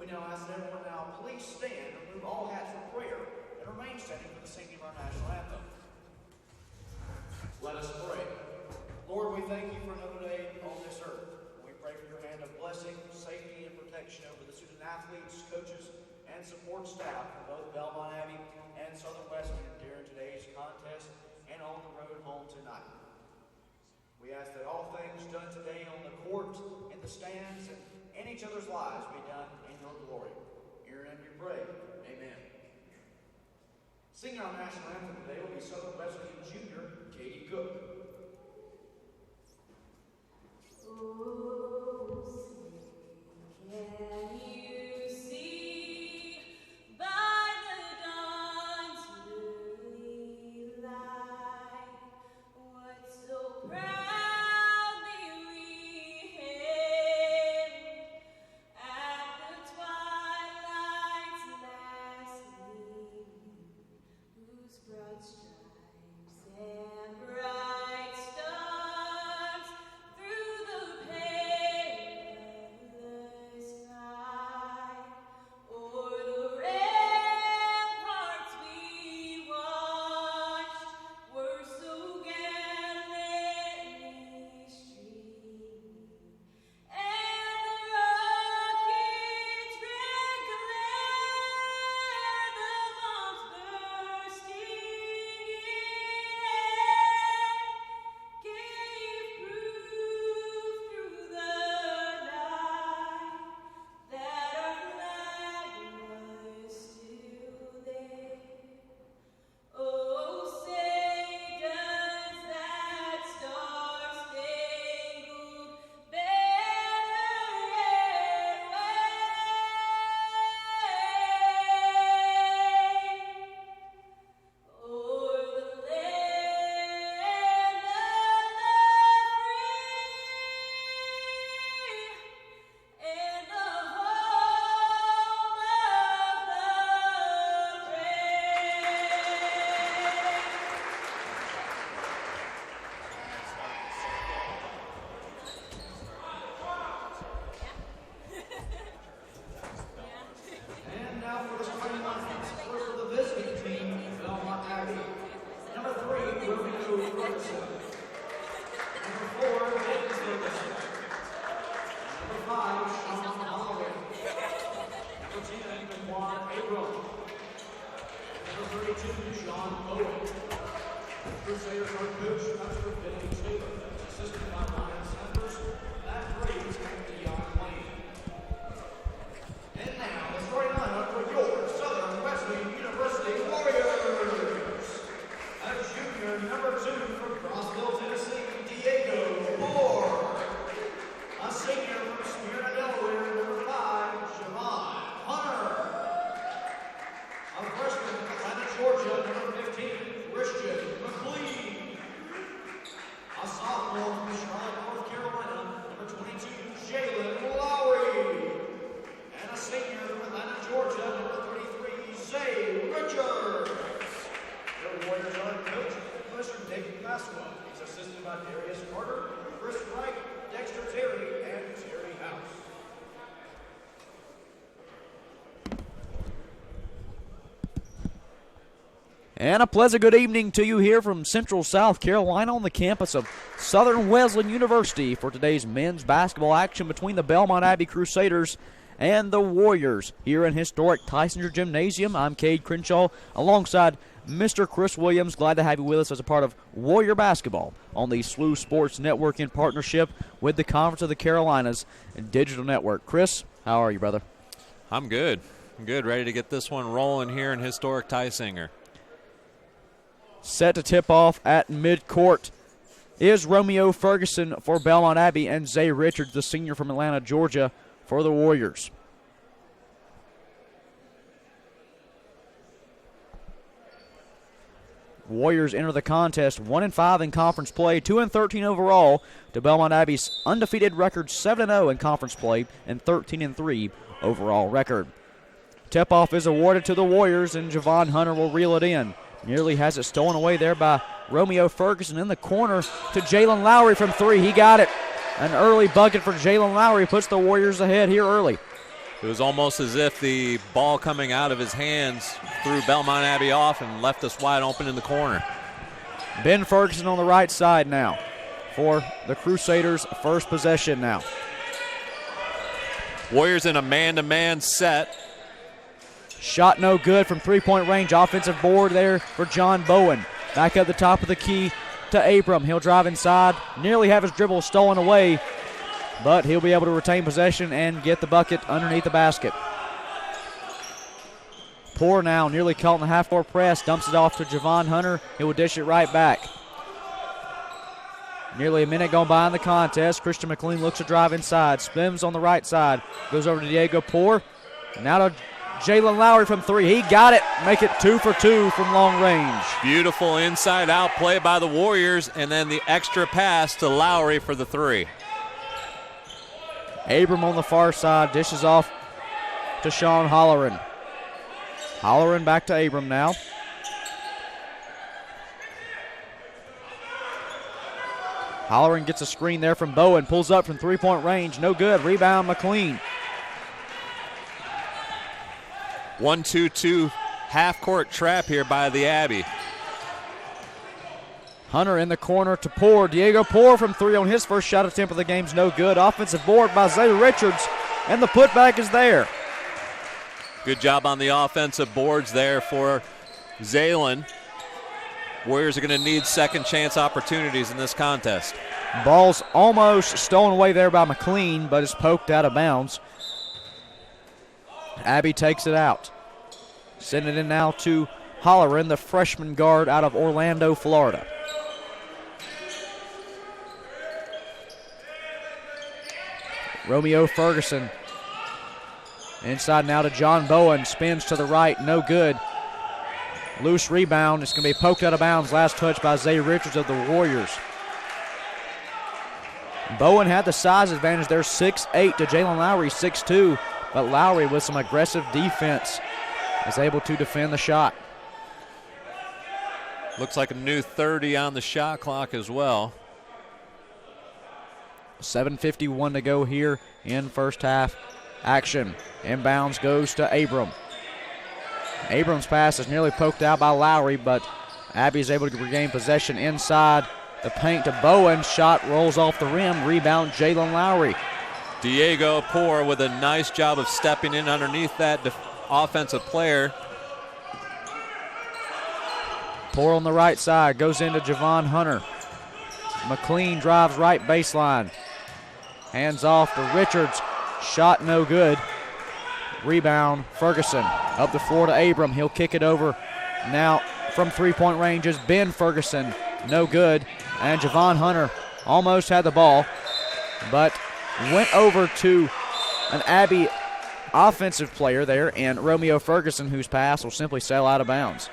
We now ask that everyone now please stand, remove all hats for prayer, and remain standing for the singing of our national anthem. Let us pray. Lord, we thank you for another day on this earth. We pray for your hand of blessing, safety, and protection over the student athletes, coaches, and support staff of both Belmont Abbey and Southern Wesleyan during today's contest and on the road home tonight. We ask that all things done today on the court, in the stands, and in each other's lives be done in your glory. Hear and you pray. Amen. Singing our national anthem today will be Southern Wesleyan Junior, Katie Cook. Oh, can you see by the dawn's early light what so proudly we hailed at the twilight's last gleaming, whose broad stripes and bright stars through the perilous night o'er the ramparts we watched were so gallantly streaming, and the rockets' red glare, the bombs bursting in, gave proof through the night that our flag was still there. Oh, say does that star-spangled banner yet wave o'er the land of the free and the home of the And now for the starting lineups. First for the visiting team, Belmont Abbey. Number 3, Romeo Ferguson. Number 4, James Ferguson. Number 5, Sean Holloway. Number 10, Juan Abram. Number 32, Sean Owen. Crusaders are coached Pastor Billy Taylor. Assisted by Ryan Sanders. That brings Dion Lane. And now, the starting lineup for your Southern Wesleyan University Warriors. A junior, number 2 from Crossville, Tennessee, Diego Moore. A senior from Smyrna, Delaware, number 5, Javon Hunter. A freshman from Atlanta, Georgia, number 15, Christian McLean. A sophomore from Charlotte, North Carolina, number 22, Jalen Lowry. And a senior from Atlanta, Georgia, number 33, Zay Richards. The Warriors are coached by Mr. Nick Maswa. He's assisted by Darius Carter, Chris Wright, Dexter Terry, and Terry House. And a pleasant good evening to you here from Central South Carolina on the campus of Southern Wesleyan University for today's men's basketball action between the Belmont Abbey Crusaders and the Warriors here in historic Tysinger Gymnasium. I'm Cade Crenshaw alongside Mr. Chris Williams. Glad to have you with us as a part of Warrior Basketball on the SLU Sports Network in partnership with the Conference of the Carolinas Digital Network. Chris, how are you, brother? I'm good. I'm good. Ready to get this one rolling here in historic Tysinger. Set to tip off at midcourt is Romeo Ferguson for Belmont Abbey and Zay Richards, the senior from Atlanta, Georgia, for the Warriors. Warriors enter the contest 1-5 in conference play, 2-13 overall to Belmont Abbey's undefeated record 7-0 in conference play and 13-3 overall record. Tip-off is awarded to the Warriors, and Javon Hunter will reel it in. Nearly has it stolen away there by Romeo Ferguson in the corner to Jalen Lowry from three. He got it. An early bucket for Jalen Lowry puts the Warriors ahead here early. It was almost as if the ball coming out of his hands threw Belmont Abbey off and left us wide open in the corner. Ben Ferguson on the right side now for the Crusaders' first possession now. Warriors in a man-to-man set. Shot no good from three-point range. Offensive board there for John Bowen. Back up the top of the key to Abram. He'll drive inside, nearly have his dribble stolen away, but he'll be able to retain possession and get the bucket underneath the basket. Poor now, nearly caught in the half-court press, dumps it off to Javon Hunter. He will dish it right back. Nearly a minute gone by in the contest. Christian McLean looks to drive inside, spins on the right side, goes over to Diego Poor. Now to Jalen Lowry from three. He got it. Make it 2 for 2 from long range. Beautiful inside-out play by the Warriors, and then the extra pass to Lowry for the three. Abram on the far side dishes off to Sean Holleran. Holleran back to Abram now. Holleran gets a screen there from Bowen. Pulls up from three-point range. No good. Rebound McLean. 1-2-2 half-court trap here by the Abbey. Hunter in the corner to Poor. Diego Poor from three on his first shot attempt of the game's no good. Offensive board by Zay Richards, and the putback is there. Good job on the offensive boards there for Zaylen. Warriors are going to need second chance opportunities in this contest. Ball's almost stolen away there by McLean, but is poked out of bounds. Abbey takes it out. Sending it in now to Holleran, the freshman guard out of Orlando, Florida. Romeo Ferguson inside now to John Bowen. Spins to the right, no good. Loose rebound. It's going to be poked out of bounds. Last touch by Zay Richards of the Warriors. Bowen had the size advantage there, 6'8" to Jalen Lowry, 6'2". But Lowry, with some aggressive defense, is able to defend the shot. Looks like a new 30 on the shot clock as well. 7:51 to go here in first half action. Inbounds goes to Abram. Abram's pass is nearly poked out by Lowry, but Abbey is able to regain possession inside the paint to Bowen. Shot rolls off the rim. Rebound Jalen Lowry. Diego Poor with a nice job of stepping in underneath that offensive player. Poor on the right side, goes into Javon Hunter. McLean drives right baseline. Hands off to Richards. Shot no good. Rebound Ferguson. Up the floor to Abram. He'll kick it over. Now from three-point range is Ben Ferguson. No good. And Javon Hunter almost had the ball, but went over to an Abbey offensive player there, and Romeo Ferguson, whose pass will simply sail out of bounds.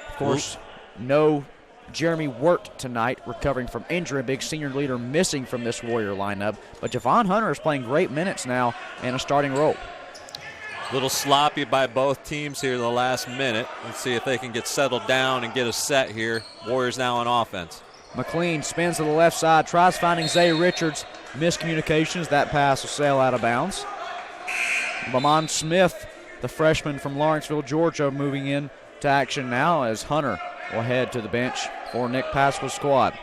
Of course, no Jeremy Wirt tonight, recovering from injury, a big senior leader missing from this Warrior lineup. But Javon Hunter is playing great minutes now in a starting role. A little sloppy by both teams here in the last minute. Let's see if they can get settled down and get a set here. Warriors now on offense. McLean spins to the left side, tries finding Zay Richards. Miscommunications, that pass will sail out of bounds. Lamont Smith, the freshman from Lawrenceville, Georgia, moving in to action now as Hunter will head to the bench for Nick Pasqua's squad.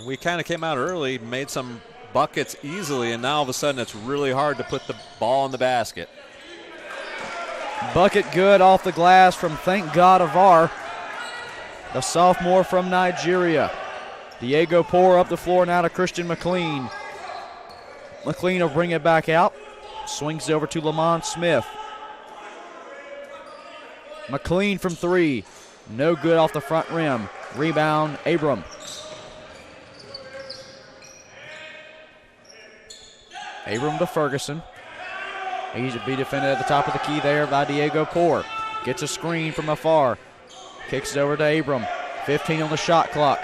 We kind of came out early, made some buckets easily, and now all of a sudden it's really hard to put the ball in the basket. Bucket good off the glass from Thank God Avar, the sophomore from Nigeria. Diego Poor up the floor now to Christian McLean. McLean will bring it back out. Swings it over to Lamont Smith. McLean from three. No good off the front rim. Rebound, Abram. Abram to Ferguson. He's to be defended at the top of the key there by Diego Poor. Gets a screen from afar. Kicks it over to Abram. 15 on the shot clock.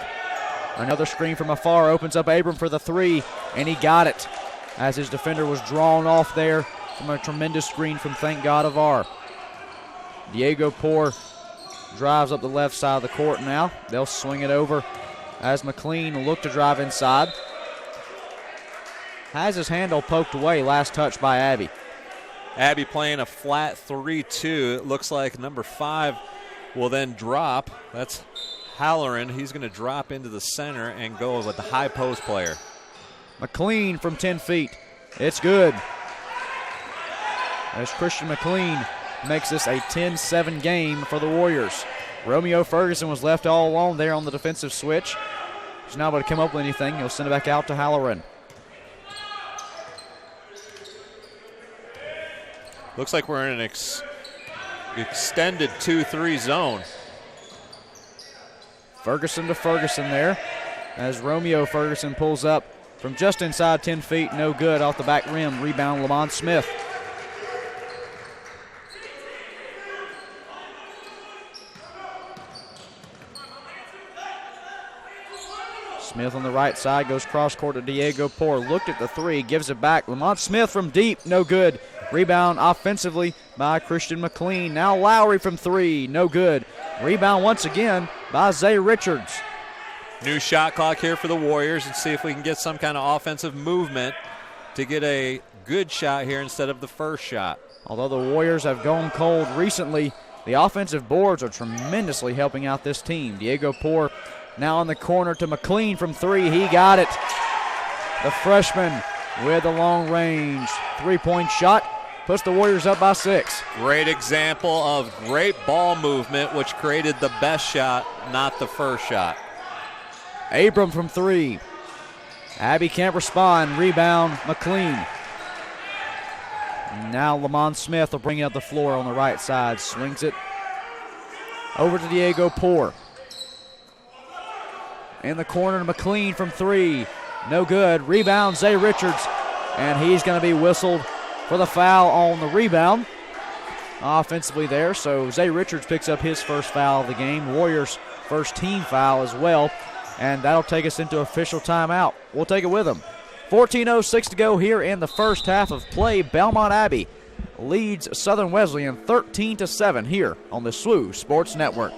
Another screen from afar opens up Abram for the three, and he got it as his defender was drawn off there from a tremendous screen from Thank God Avar. Diego Poor drives up the left side of the court now. They'll swing it over as McLean will look to drive inside. has his handle poked away. Last touch by Abbey. Abbey playing a flat 3-2. It looks like number 5 will then drop. That's Halloran. He's going to drop into the center and go with the high post player. McLean from 10 feet. It's good. As Christian McLean makes this a 10-7 game for the Warriors. Romeo Ferguson was left all alone there on the defensive switch. He's not able to come up with anything. He'll send it back out to Halloran. Looks like we're in an extended 2-3 zone. Ferguson to Ferguson there as Romeo Ferguson pulls up from just inside 10 feet. No good off the back rim. Rebound Lamont Smith. Smith on the right side goes cross court to Diego Poor. Looked at the three, gives it back. Lamont Smith from deep, no good. Rebound offensively by Christian McLean. Now Lowry from three, no good. Rebound once again by Zay Richards. New shot clock here for the Warriors, and see if we can get some kind of offensive movement to get a good shot here instead of the first shot. Although the Warriors have gone cold recently, the offensive boards are tremendously helping out this team. Diego Poor now in the corner to McLean from three. He got it. The freshman with a long range three-point shot puts the Warriors up by 6. Great example of great ball movement, which created the best shot, not the first shot. Abram from three. Abbey can't respond. Rebound McLean. Now Lamont Smith will bring it up the floor on the right side. Swings it over to Diego Poor. In the corner to McLean from three. No good. Rebound Zay Richards. And he's going to be whistled for the foul on the rebound offensively there. So Zay Richards picks up his first foul of the game. Warriors' first team foul as well. And that'll take us into official timeout. We'll take it with them. 14:06 to go here in the first half of play. Belmont Abbey leads Southern Wesleyan 13-7 here on the SWU Sports Network.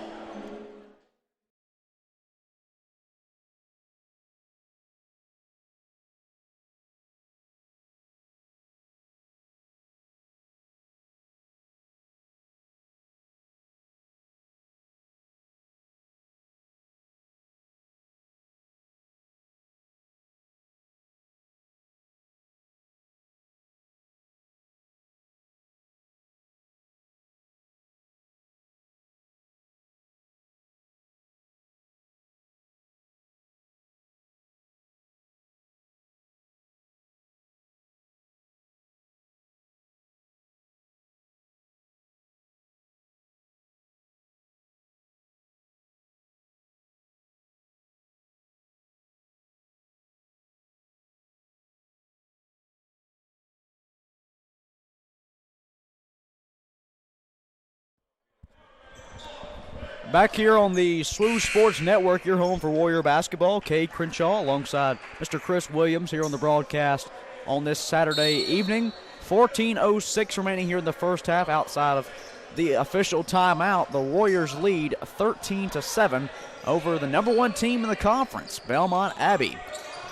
Back here on the SWU Sports Network, your home for Warrior basketball. Cade Crenshaw alongside Mr. Chris Williams here on the broadcast on this Saturday evening. 14:06 remaining here in the first half. Outside of the official timeout, the Warriors lead 13-7 over the number one team in the conference, Belmont Abbey.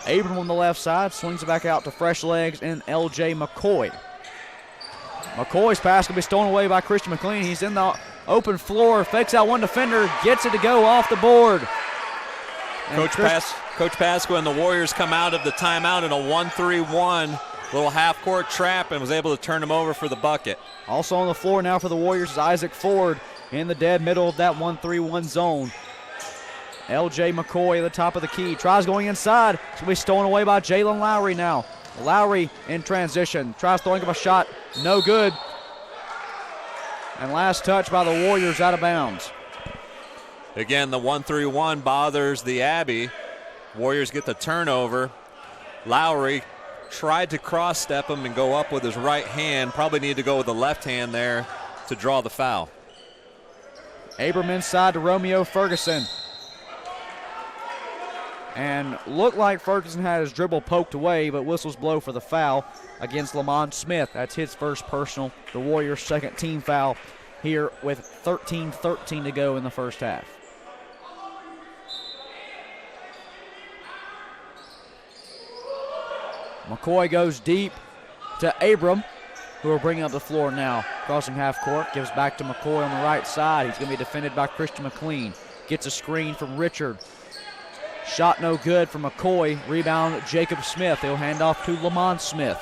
Abram on the left side swings it back out to fresh legs and L.J. McCoy. McCoy's pass can be stolen away by Christian McLean. He's in the open floor, fakes out one defender, gets it to go off the board. Coach Pasco and the Warriors come out of the timeout in a 1-3-1 little half-court trap and was able to turn him over for the bucket. Also on the floor now for the Warriors is Isaac Ford in the dead middle of that 1-3-1 zone. L.J. McCoy at the top of the key. Tries going inside. It's going to be stolen away by Jalen Lowry now. Lowry in transition. Tries throwing up a shot. No good. And last touch by the Warriors out of bounds. Again, the 1-3-1 bothers the Abbey. Warriors get the turnover. Lowry tried to cross-step him and go up with his right hand. Probably need to go with the left hand there to draw the foul. Abram inside to Romeo Ferguson. And looked like Ferguson had his dribble poked away, but whistles blow for the foul against Lamont Smith. That's his first personal. The Warriors' second team foul here with 13:13 to go in the first half. McCoy goes deep to Abram, who will bring up the floor now. Crossing half court, gives back to McCoy on the right side. He's going to be defended by Christian McLean. Gets a screen from Richard. Shot no good from McCoy. Rebound, Jacob Smith. He'll hand off to Lamont Smith.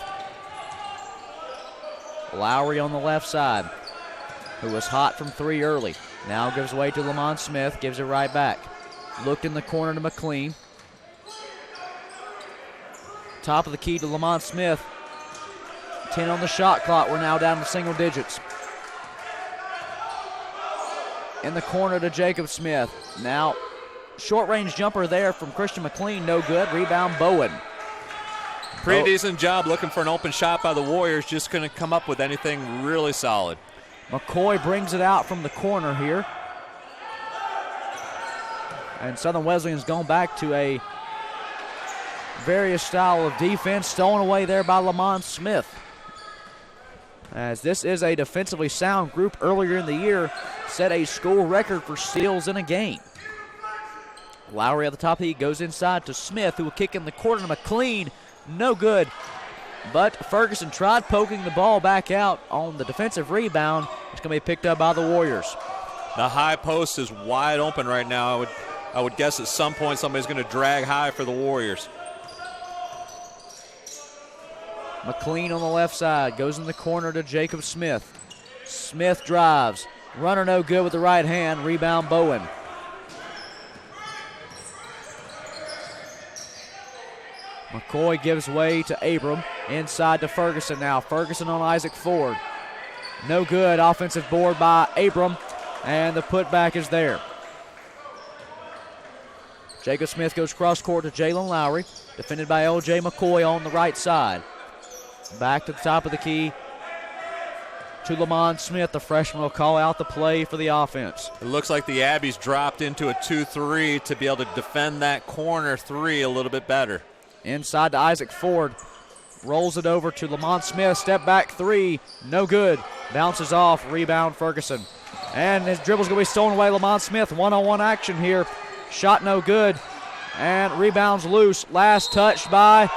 Lowry on the left side, who was hot from three early. Now gives way to Lamont Smith. Gives it right back. Looked in the corner to McLean. Top of the key to Lamont Smith. 10 on the shot clock. We're now down to single digits. In the corner to Jacob Smith. Now, short range jumper there from Christian McLean. No good. Rebound, Bowen. Pretty decent job looking for an open shot by the Warriors. Just couldn't come up with anything really solid. McCoy brings it out from the corner here. And Southern Wesleyan's gone back to a various style of defense. Stolen away there by Lamont Smith. As this is a defensively sound group, earlier in the year set a school record for steals in a game. Lowry at the top, he goes inside to Smith, who will kick in the corner to McLean. No good. But Ferguson tried poking the ball back out on the defensive rebound. It's going to be picked up by the Warriors. The high post is wide open right now. I would guess at some point somebody's going to drag high for the Warriors. McLean on the left side goes in the corner to Jacob Smith. Smith drives. Runner no good with the right hand. Rebound, Bowen. McCoy gives way to Abram. Inside to Ferguson now. Ferguson on Isaac Ford. No good. Offensive board by Abram. And the putback is there. Jacob Smith goes cross court to Jalen Lowry. Defended by L.J. McCoy on the right side. Back to the top of the key to Lamont Smith. The freshman will call out the play for the offense. It looks like the Abbeys dropped into a 2-3 to be able to defend that corner three a little bit better. Inside to Isaac Ford. Rolls it over to Lamont Smith. Step back three. No good. Bounces off. Rebound Ferguson. And his dribble's going to be stolen away. Lamont Smith. One-on-one action here. Shot no good. And rebounds loose. Last touched by,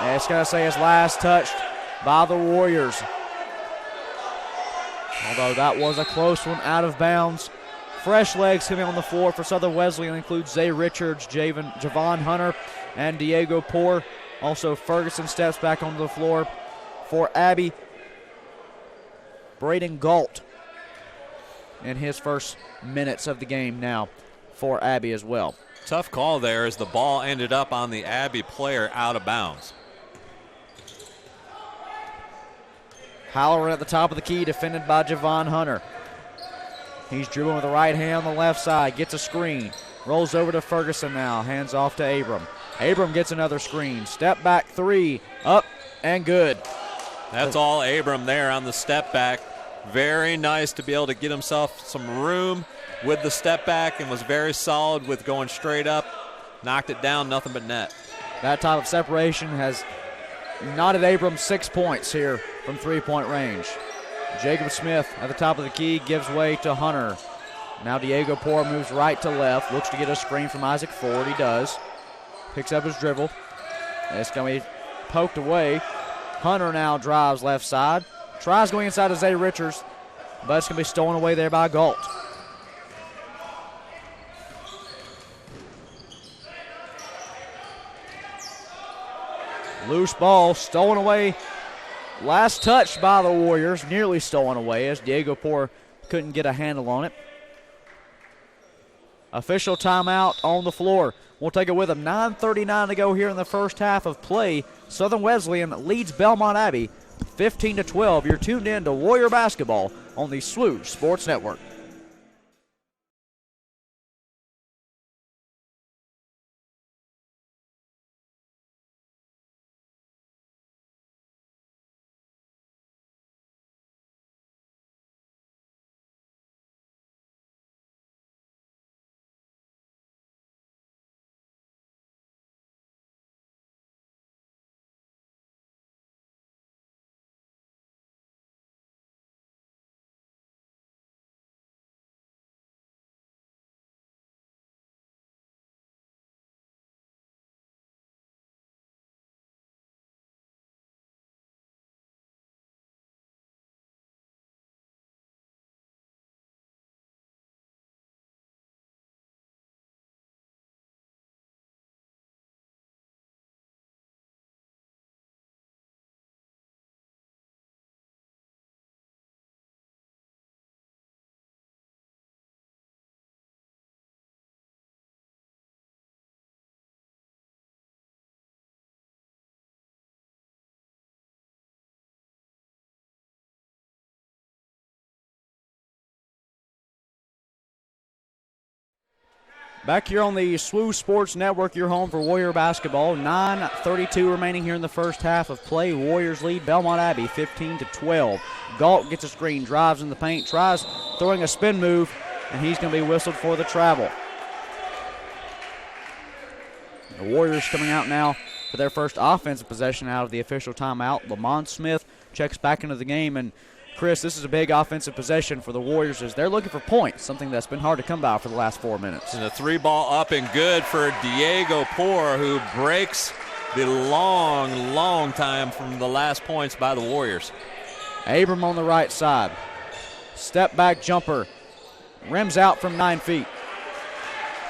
it's going to say his last touched by the Warriors. Although that was a close one, out of bounds. Fresh legs coming on the floor for Southern Wesleyan include Zay Richards, Javon Hunter, and Diego Poor. Also, Ferguson steps back onto the floor for Abbey. Braden Galt in his first minutes of the game now for Abbey as well. Tough call there as the ball ended up on the Abbey player out of bounds. Halloran at the top of the key, defended by Javon Hunter. He's dribbling with the right hand on the left side, gets a screen, rolls over to Ferguson now, hands off to Abram. Abram gets another screen, step back three, up and good. That's all Abram there on the step back. Very nice to be able to get himself some room with the step back and was very solid with going straight up. Knocked it down, nothing but net. That type of separation has knotted Abram 6 points here from three-point range. Jacob Smith at the top of the key gives way to Hunter. Now Diego Poor moves right to left, looks to get a screen from Isaac Ford. He does. Picks up his dribble. And it's going to be poked away. Hunter now drives left side. Tries going inside to Zay Richards, but it's going to be stolen away there by Galt. Loose ball stolen away. Last touch by the Warriors, nearly stolen away as Diego Poor couldn't get a handle on it. Official timeout on the floor. We'll take it with him. 9:39 to go here in the first half of play. Southern Wesleyan leads Belmont Abbey 15-12. You're tuned in to Warrior Basketball on the Swoosh Sports Network. Back here on the SWU Sports Network, your home for Warrior basketball. 9:32 remaining here in the first half of play. Warriors lead Belmont Abbey 15-12. Galt gets a screen, drives in the paint, tries throwing a spin move, and he's going to be whistled for the travel. The Warriors coming out now for their first offensive possession out of the official timeout. Lamont Smith checks back into the game, and Chris, this is a big offensive possession for the Warriors as they're looking for points, something that's been hard to come by for the last 4 minutes. And a 3-ball up and good for Diego Poor, who breaks the long time from the last points by the Warriors. Abram on the right side. Step back jumper. Rims out from 9 feet.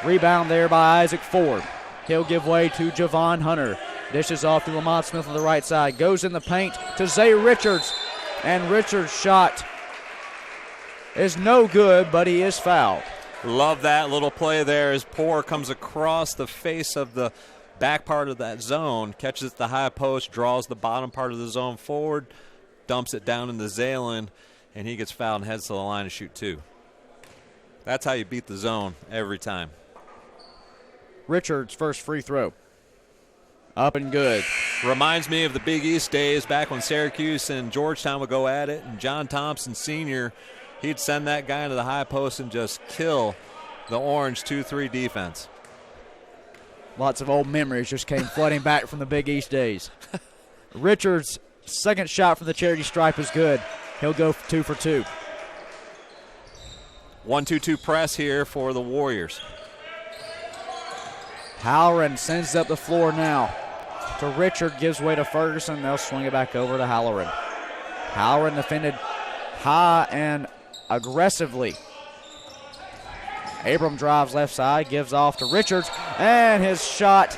Rebound there by Isaac Ford. He'll give way to Javon Hunter. Dishes off to Lamont Smith on the right side. Goes in the paint to Zay Richards. And Richards' shot is no good, but he is fouled. Love that little play there as Poor comes across the face of the back part of that zone, catches the high post, draws the bottom part of the zone forward, dumps it down into Zaylen, and he gets fouled and heads to the line to shoot 2. That's how you beat the zone every time. Richards' first free throw. Up and good. Reminds me of the Big East days back when Syracuse and Georgetown would go at it, and John Thompson Sr., he'd send that guy into the high post and just kill the Orange 2-3 defense. Lots of old memories just came flooding back from the Big East days. Richards' second shot from the charity stripe is good. He'll go 2 for 2. 1-2-2 press here for the Warriors. Halloran sends it up the floor now to Richard, gives way to Ferguson. They'll swing it back over to Halloran. Halloran defended high and aggressively. Abram drives left side, gives off to Richards, and his shot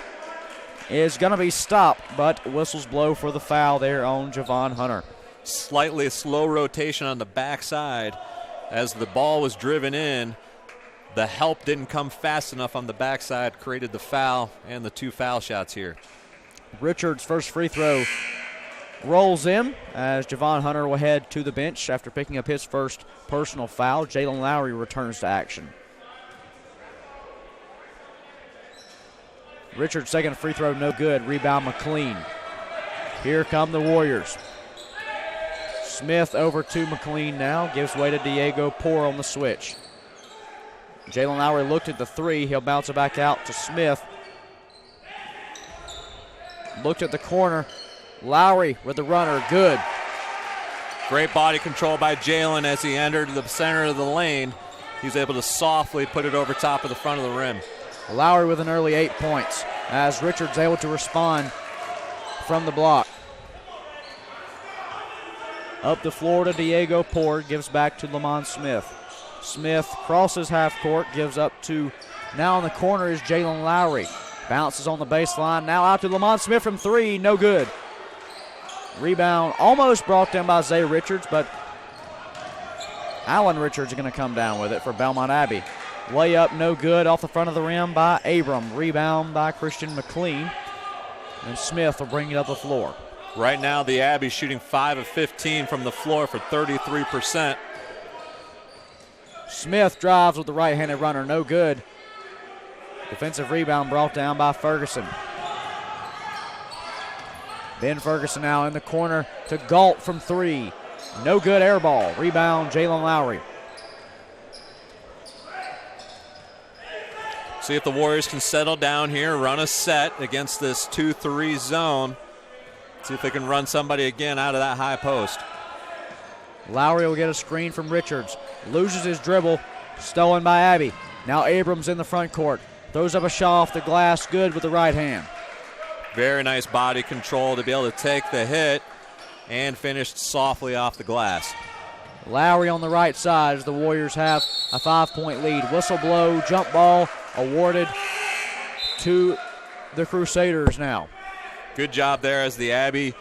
is going to be stopped, but whistles blow for the foul there on Javon Hunter. Slightly slow rotation on the backside as the ball was driven in. The help didn't come fast enough on the backside, created the foul and the 2 foul shots here. Richards' first free throw rolls in as Javon Hunter will head to the bench after picking up his first personal foul. Jalen Lowry returns to action. Richards' second free throw no good. Rebound McLean. Here come the Warriors. Smith over to McLean now. Gives way to Diego Poor on the switch. Jalen Lowry looked at the 3. He'll bounce it back out to Smith. Looked at the corner. Lowry with the runner. Good. Great body control by Jalen as he entered the center of the lane. He's able to softly put it over top of the front of the rim. Lowry with an early 8 points as Richards able to respond from the block. Up the floor to Diego Poor. Gives back to Lamont Smith. Smith crosses half court, gives up to, now in the corner is Jalen Lowry. Bounces on the baseline, now out to Lamont Smith from 3, no good. Rebound almost brought down by Zay Richards, but Alan Richards is going to come down with it for Belmont Abbey. Layup no good off the front of the rim by Abram. Rebound by Christian McLean. And Smith will bring it up the floor. Right now the Abbey shooting 5 of 15 from the floor for 33%. Smith drives with the right-handed runner, no good. Defensive rebound brought down by Ferguson. Ben Ferguson now in the corner to Galt from 3. No good, air ball. Rebound, Jalen Lowry. See if the Warriors can settle down here, run a set against this 2-3 zone. See if they can run somebody again out of that high post. Lowry will get a screen from Richards. Loses his dribble. Stolen by Abbey. Now Abrams in the front court. Throws up a shot off the glass. Good with the right hand. Very nice body control to be able to take the hit and finished softly off the glass. Lowry on the right side as the Warriors have a 5-point lead. Whistle blow, jump ball awarded to the Crusaders now. Good job there as the Abbey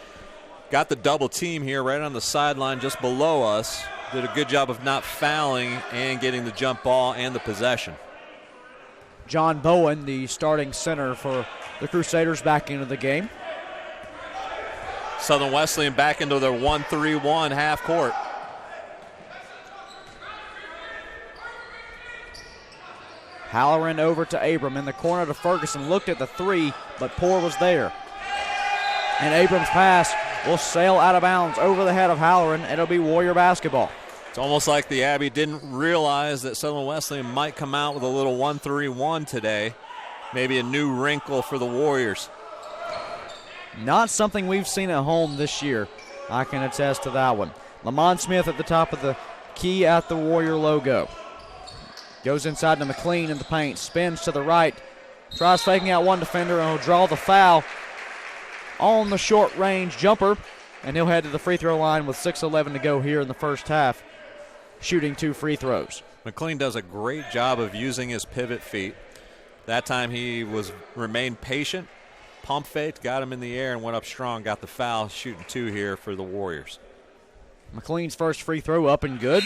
got the double team here right on the sideline just below us. Did a good job of not fouling and getting the jump ball and the possession. John Bowen, the starting center for the Crusaders, back into the game. Southern Wesleyan back into their 1-3-1 half court. Halloran over to Abram in the corner to Ferguson. Looked at the three, but Poor was there. And Abram's pass will sail out of bounds over the head of Halloran. It'll be Warrior basketball. It's almost like the Abbey didn't realize that Southern Wesleyan might come out with a little 1-3-1 today. Maybe a new wrinkle for the Warriors. Not something we've seen at home this year. I can attest to that one. Lamont Smith at the top of the key at the Warrior logo. Goes inside to McLean in the paint. Spins to the right. Tries faking out one defender, and he'll draw the foul on the short range jumper. And he'll head to the free throw line with 6:11 to go here in the first half, shooting 2 free throws. McLean does a great job of using his pivot feet. That time he remained patient, pump faked, got him in the air, and went up strong, got the foul, shooting 2 here for the Warriors. McLean's first free throw up and good.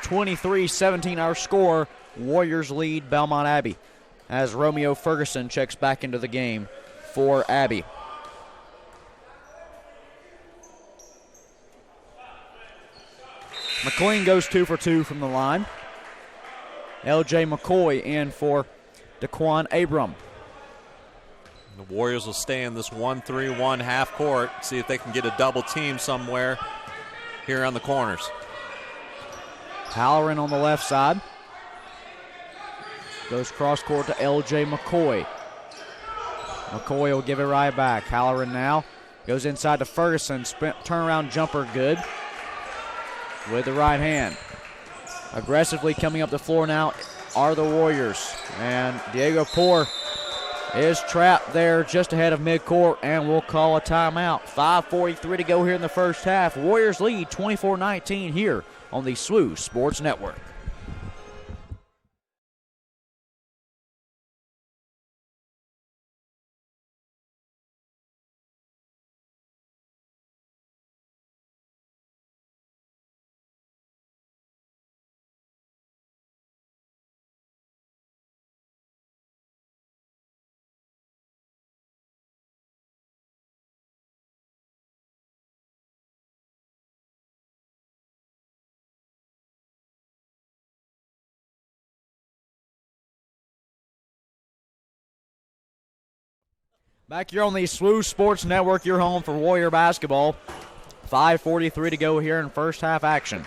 23-17 our score. Warriors lead Belmont Abbey as Romeo Ferguson checks back into the game for Abbey. McLean goes 2 for 2 from the line. L.J. McCoy in for Daquan Abram. The Warriors will stay in this 1-3-1 half court, see if they can get a double team somewhere here on the corners. Halloran on the left side. Goes cross court to L.J. McCoy. McCoy will give it right back. Halloran now goes inside to Ferguson. Turnaround jumper good with the right hand. Aggressively coming up the floor now are the Warriors. And Diego Poor is trapped there just ahead of midcourt, and we'll call a timeout. 5:43 to go here in the first half. Warriors lead 24-19 here on the SWU Sports Network. Back here on the SWU Sports Network, your home for Warrior basketball. 5:43 to go here in first half action.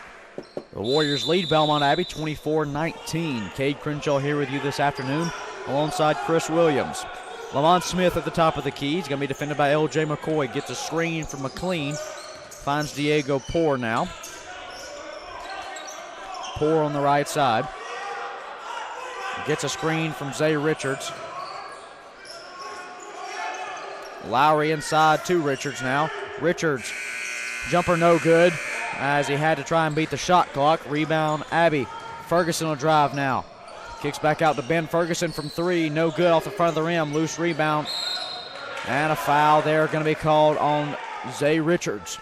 The Warriors lead Belmont Abbey 24-19. Cade Crenshaw here with you this afternoon alongside Chris Williams. Lamont Smith at the top of the key. He's going to be defended by L.J. McCoy. Gets a screen from McLean. Finds Diego Poor now. Poor on the right side. Gets a screen from Zay Richards. Lowry inside to Richards now. Richards, jumper no good as he had to try and beat the shot clock. Rebound Abbey. Ferguson will drive now. Kicks back out to Ben Ferguson from 3. No good off the front of the rim. Loose rebound. And a foul there going to be called on Zay Richards.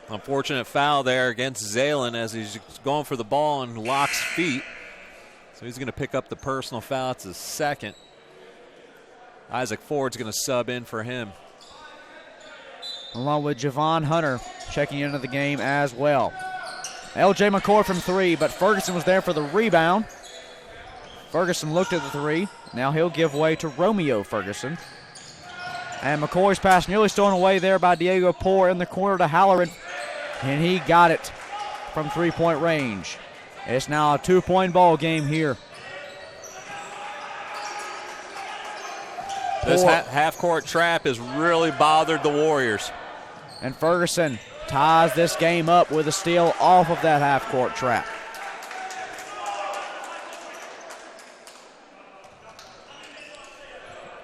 Unfortunate foul there against Zalen as he's going for the ball and locks feet. So he's going to pick up the personal foul. It's his second. Isaac Ford's going to sub in for him. Along with Javon Hunter checking into the game as well. L.J. McCoy from 3, but Ferguson was there for the rebound. Ferguson looked at the 3. Now he'll give way to Romeo Ferguson. And McCoy's pass nearly stolen away there by Diego Poor in the corner to Halloran. And he got it from 3-point range. It's now a 2-point ball game here. This half-court trap has really bothered the Warriors. And Ferguson ties this game up with a steal off of that half-court trap.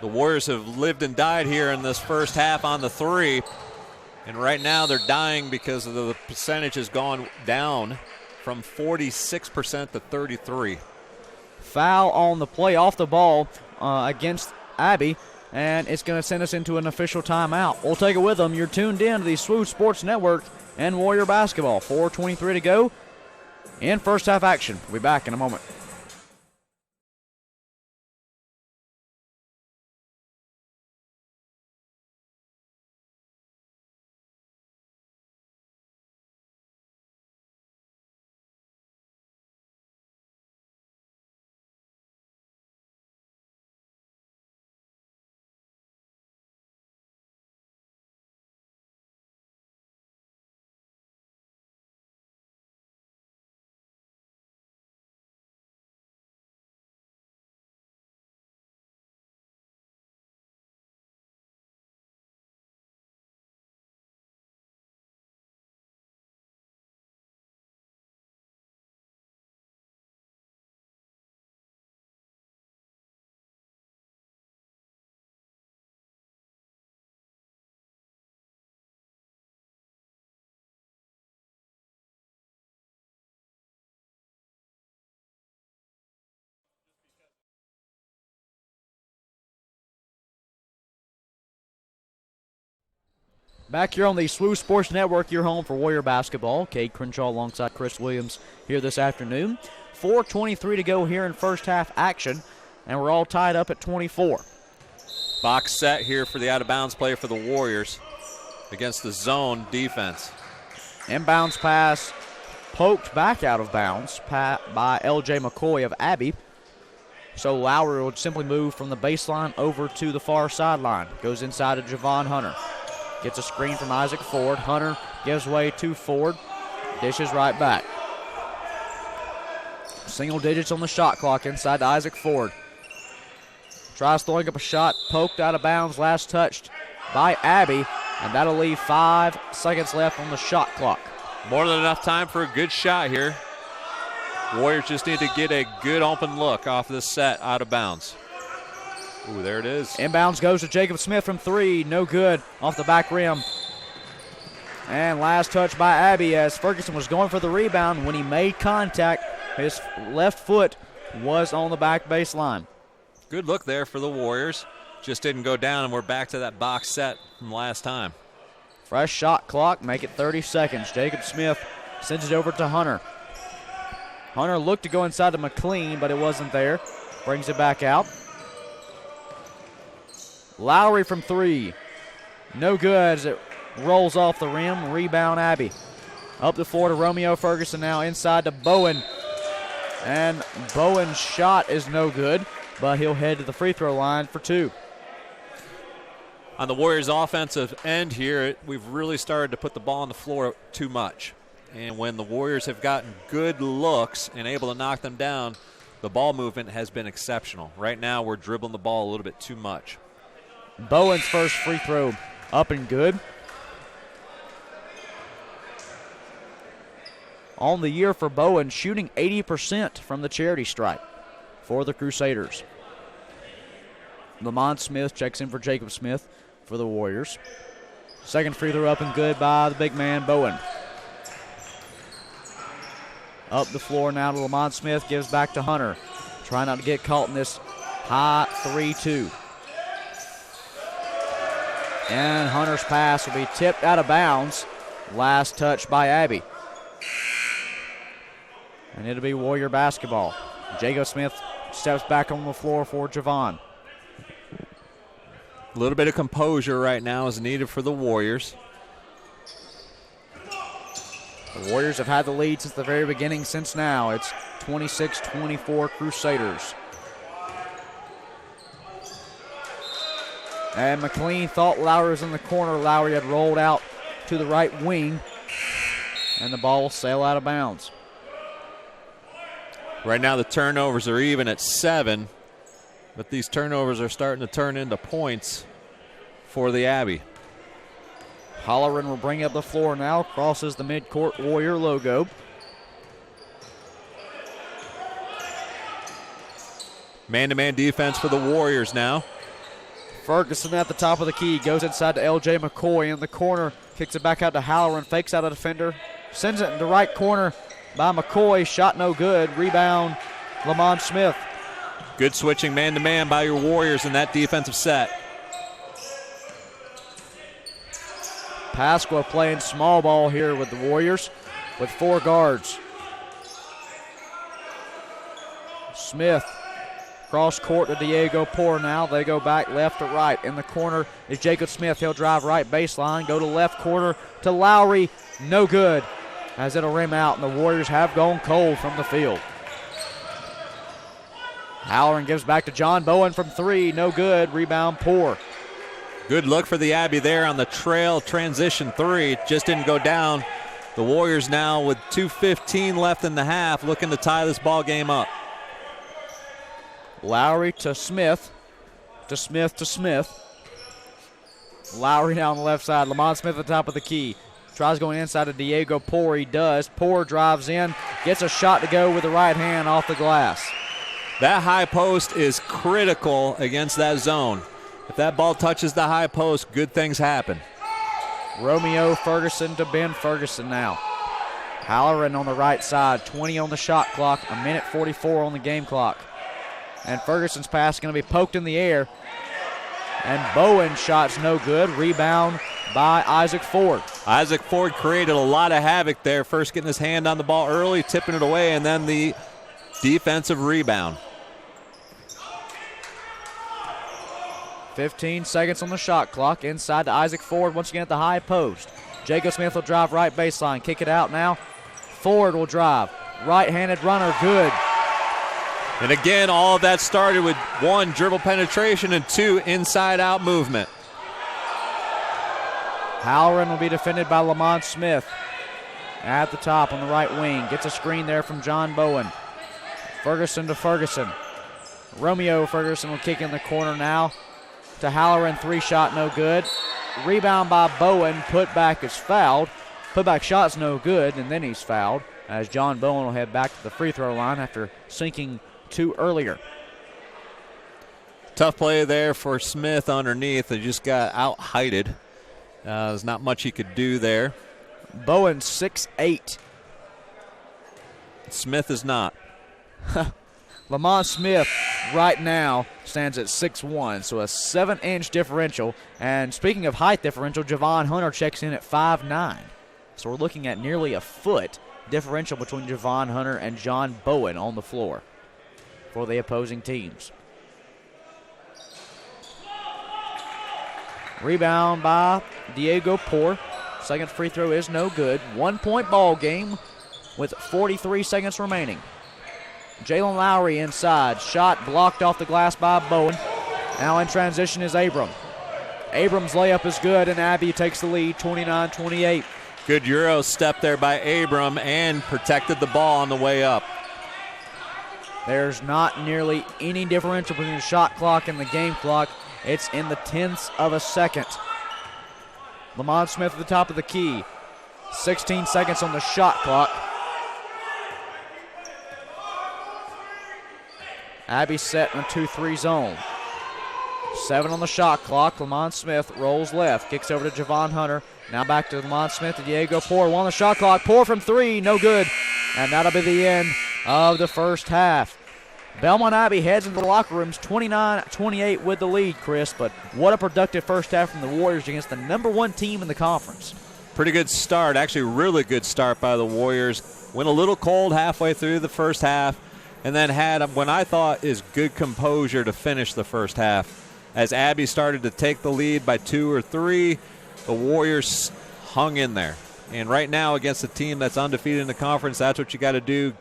The Warriors have lived and died here in this first half on the 3. And right now they're dying because of the percentage has gone down from 46% to 33%. Foul on the play off the ball against Abbey, and it's going to send us into an official timeout. We'll take it with them. You're tuned in to the SWU Sports Network and Warrior basketball. 4:23 to go in first half action. We'll be back in a moment. Back here on the SWU Sports Network, your home for Warrior basketball. Cade Crenshaw alongside Chris Williams here this afternoon. 4:23 to go here in first half action, and we're all tied up at 24. Box set here for the out-of-bounds play for the Warriors against the zone defense. Inbounds pass poked back out of bounds by L.J. McCoy of Abbey. So Lowry would simply move from the baseline over to the far sideline. Goes inside to Javon Hunter. Gets a screen from Isaac Ford. Hunter gives way to Ford. Dishes right back. Single digits on the shot clock inside to Isaac Ford. Tries throwing up a shot, poked out of bounds, last touched by Abbey, and that'll leave 5 seconds left on the shot clock. More than enough time for a good shot here. Warriors just need to get a good open look off this set out of bounds. Ooh, there it is. Inbounds goes to Jacob Smith from 3. No good off the back rim. And last touch by Abbey as Ferguson was going for the rebound. When he made contact, his left foot was on the back baseline. Good look there for the Warriors. Just didn't go down, and we're back to that box set from last time. Fresh shot clock, make it 30 seconds. Jacob Smith sends it over to Hunter. Hunter looked to go inside to McLean, but it wasn't there. Brings it back out. Lowry from 3. No good as it rolls off the rim. Rebound Abbey. Up the floor to Romeo Ferguson now inside to Bowen. And Bowen's shot is no good, but he'll head to the free throw line for 2. On the Warriors' offensive end here, we've really started to put the ball on the floor too much. And when the Warriors have gotten good looks and able to knock them down, the ball movement has been exceptional. Right now, we're dribbling the ball a little bit too much. Bowen's first free throw up and good. On the year for Bowen, shooting 80% from the charity stripe for the Crusaders. Lamont Smith checks in for Jacob Smith for the Warriors. Second free throw up and good by the big man, Bowen. Up the floor now to Lamont Smith, gives back to Hunter. Trying not to get caught in this high 3-2. And Hunter's pass will be tipped out of bounds. Last touch by Abbey. And it'll be Warrior basketball. Jacob Smith steps back on the floor for Javon. A little bit of composure right now is needed for the Warriors. The Warriors have had the lead since the very beginning. Since now, it's 26-24 Crusaders. And McLean thought Lowry was in the corner. Lowry had rolled out to the right wing, and the ball will sail out of bounds. Right now the turnovers are even at 7, but these turnovers are starting to turn into points for the Abbey. Holloran will bring up the floor now, crosses the midcourt Warrior logo. Man-to-man defense for the Warriors now. Ferguson at the top of the key, goes inside to L.J. McCoy in the corner, kicks it back out to Halloran, fakes out a defender, sends it in the right corner by McCoy, shot no good, rebound Lamont Smith. Good switching man-to-man by your Warriors in that defensive set. Pasqua playing small ball here with the Warriors with 4 guards. Smith cross court to Diego Poor now. They go back left to right. In the corner is Jacob Smith. He'll drive right baseline, go to left corner to Lowry. No good as it'll rim out, and the Warriors have gone cold from the field. Halloran gives back to John Bowen from 3. No good. Rebound Poor. Good look for the Abbey there on the trail transition 3. Just didn't go down. The Warriors now with 2:15 left in the half looking to tie this ball game up. Lowry to Smith. To Smith to Smith. Lowry now on the left side. Lamont Smith at the top of the key. Tries going inside to Diego Poor. He does. Poor drives in. Gets a shot to go with the right hand off the glass. That high post is critical against that zone. If that ball touches the high post, good things happen. Romeo Ferguson to Ben Ferguson now. Halloran on the right side. 20 on the shot clock. 1:44 on the game clock. And Ferguson's pass is going to be poked in the air. And Bowen shot's no good. Rebound by Isaac Ford. Isaac Ford created a lot of havoc there. First getting his hand on the ball early, tipping it away, and then the defensive rebound. 15 seconds on the shot clock. Inside to Isaac Ford once again at the high post. Jacob Smith will drive right baseline. Kick it out now. Ford will drive. Right-handed runner, good. And again, all of that started with 1, dribble penetration, and 2, inside-out movement. Halloran will be defended by Lamont Smith. At the top on the right wing. Gets a screen there from John Bowen. Ferguson to Ferguson. Romeo Ferguson will kick in the corner now to Halloran. 3-shot, no good. Rebound by Bowen. Putback is fouled. Putback shot's no good, and then he's fouled as John Bowen will head back to the free throw line after sinking 2 earlier. Tough play there for Smith underneath. They just got out-heighted. There's not much he could do there. Bowen 6'8". Smith is not. Lamont Smith right now stands at 6'1", so a 7-inch differential. And speaking of height differential, Javon Hunter checks in at 5'9". So we're looking at nearly a foot differential between Javon Hunter and John Bowen on the floor for the opposing teams. Rebound by Diego Poor. Second free throw is no good. 1-point ball game with 43 seconds remaining. Jalen Lowry inside. Shot blocked off the glass by Bowen. Now in transition is Abram. Abram's layup is good, and Abbey takes the lead 29-28. Good Euro step there by Abram and protected the ball on the way up. There's not nearly any differential between the shot clock and the game clock. It's in the tenths of a second. Lamont Smith at the top of the key. 16 seconds on the shot clock. Abbey set in a 2-3 zone. 7 on the shot clock. Lamont Smith rolls left. Kicks over to Javon Hunter. Now back to Lamont Smith to Diego Poor. 1 on the shot clock. Poor from 3. No good. And that'll be the end of the first half. Belmont Abbey heads into the locker rooms 29-28 with the lead, Chris. But what a productive first half from the Warriors against the number 1 team in the conference. Pretty good start. Actually, really good start by the Warriors. Went a little cold halfway through the first half, and then had what I thought is good composure to finish the first half. As Abbey started to take the lead by 2 or 3, the Warriors hung in there. And right now, against a team that's undefeated in the conference, that's what you got to do.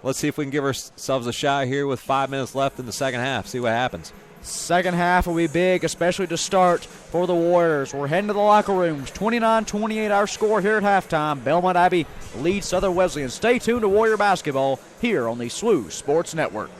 Let's see if we can give ourselves a shot here with 5 minutes left in the second half. See what happens. Second half will be big, especially to start for the Warriors. We're heading to the locker rooms. 29-28 our score here at halftime. Belmont Abbey leads Southern Wesleyan. Stay tuned to Warrior basketball here on the SWU Sports Network.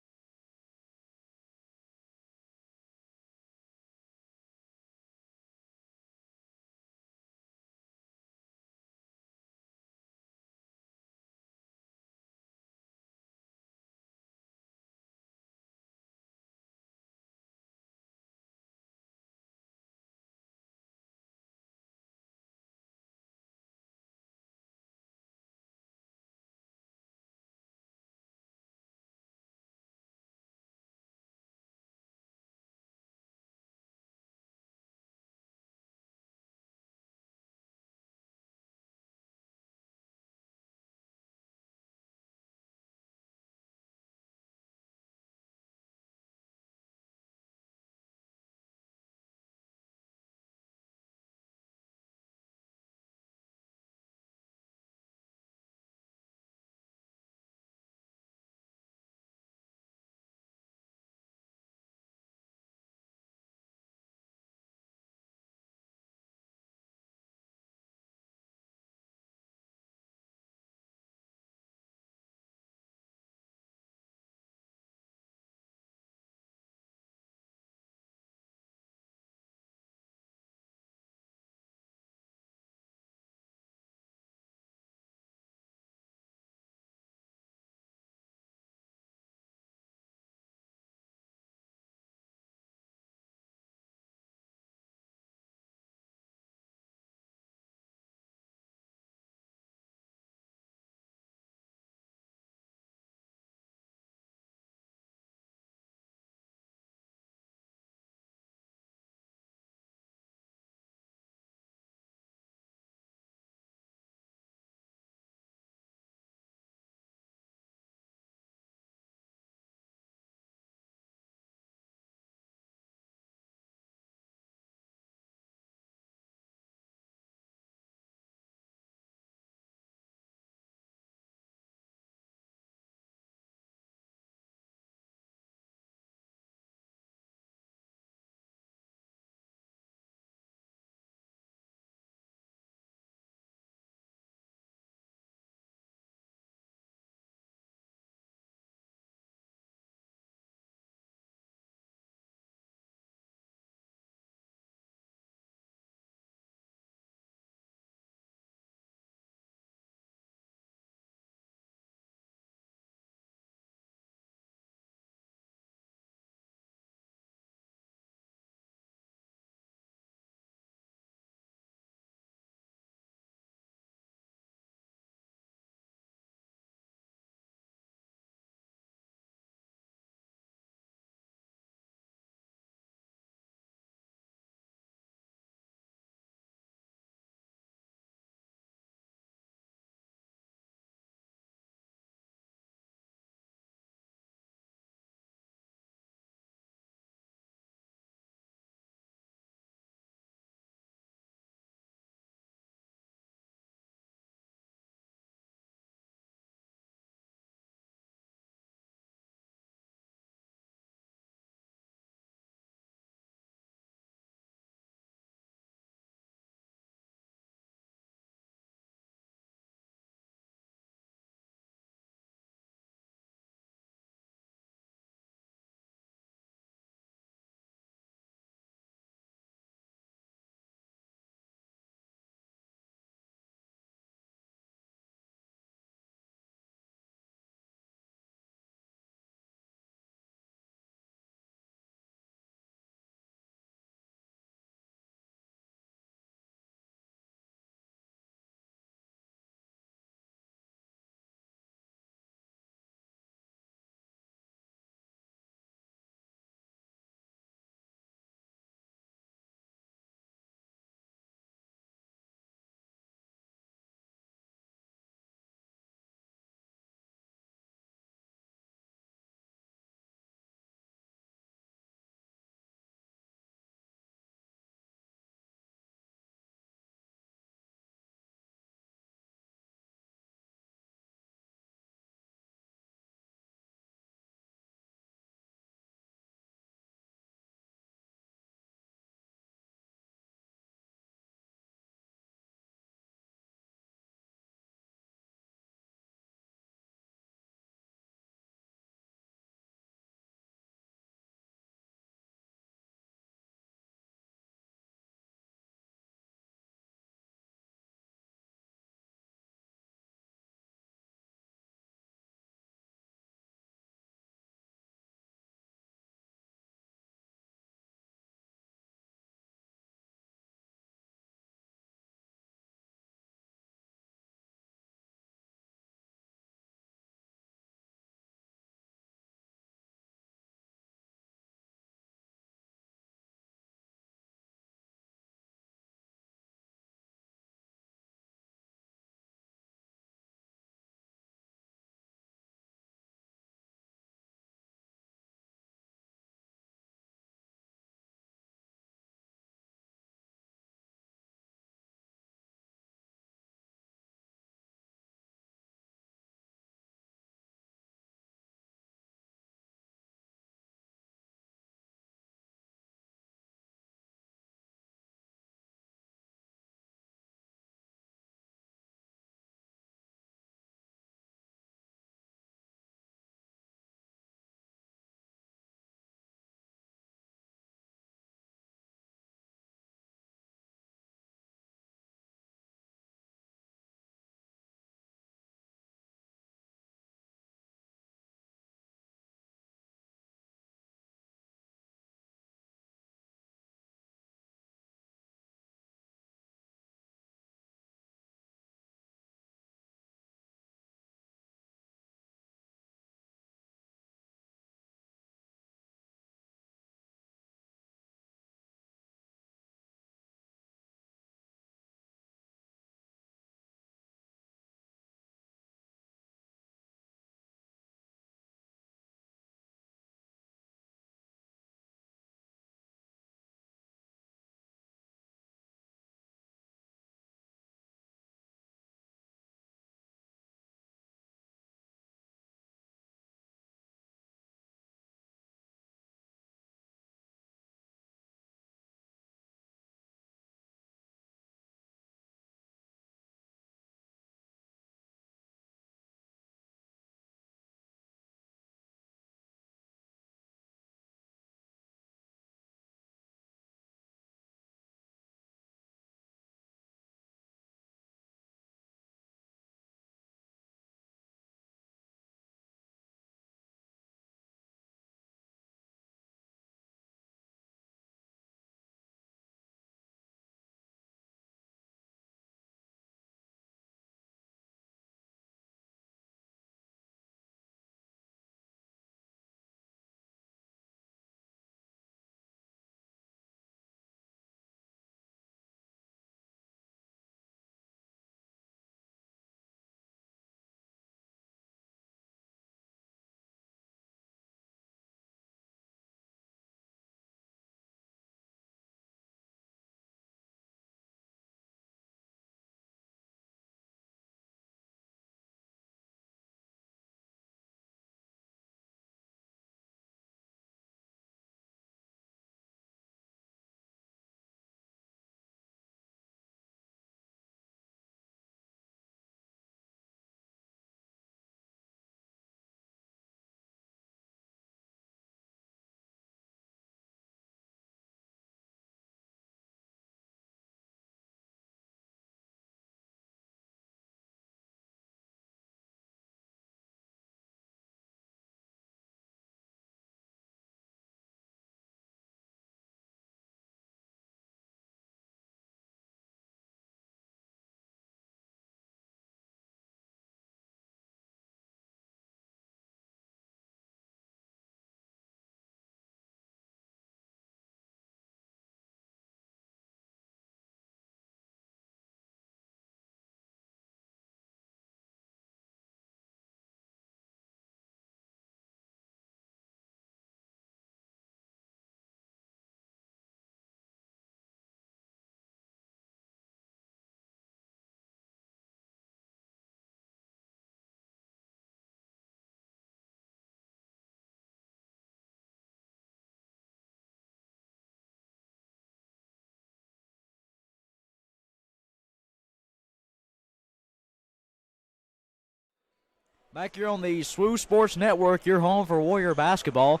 Back here on the SWU Sports Network, your home for Warrior basketball.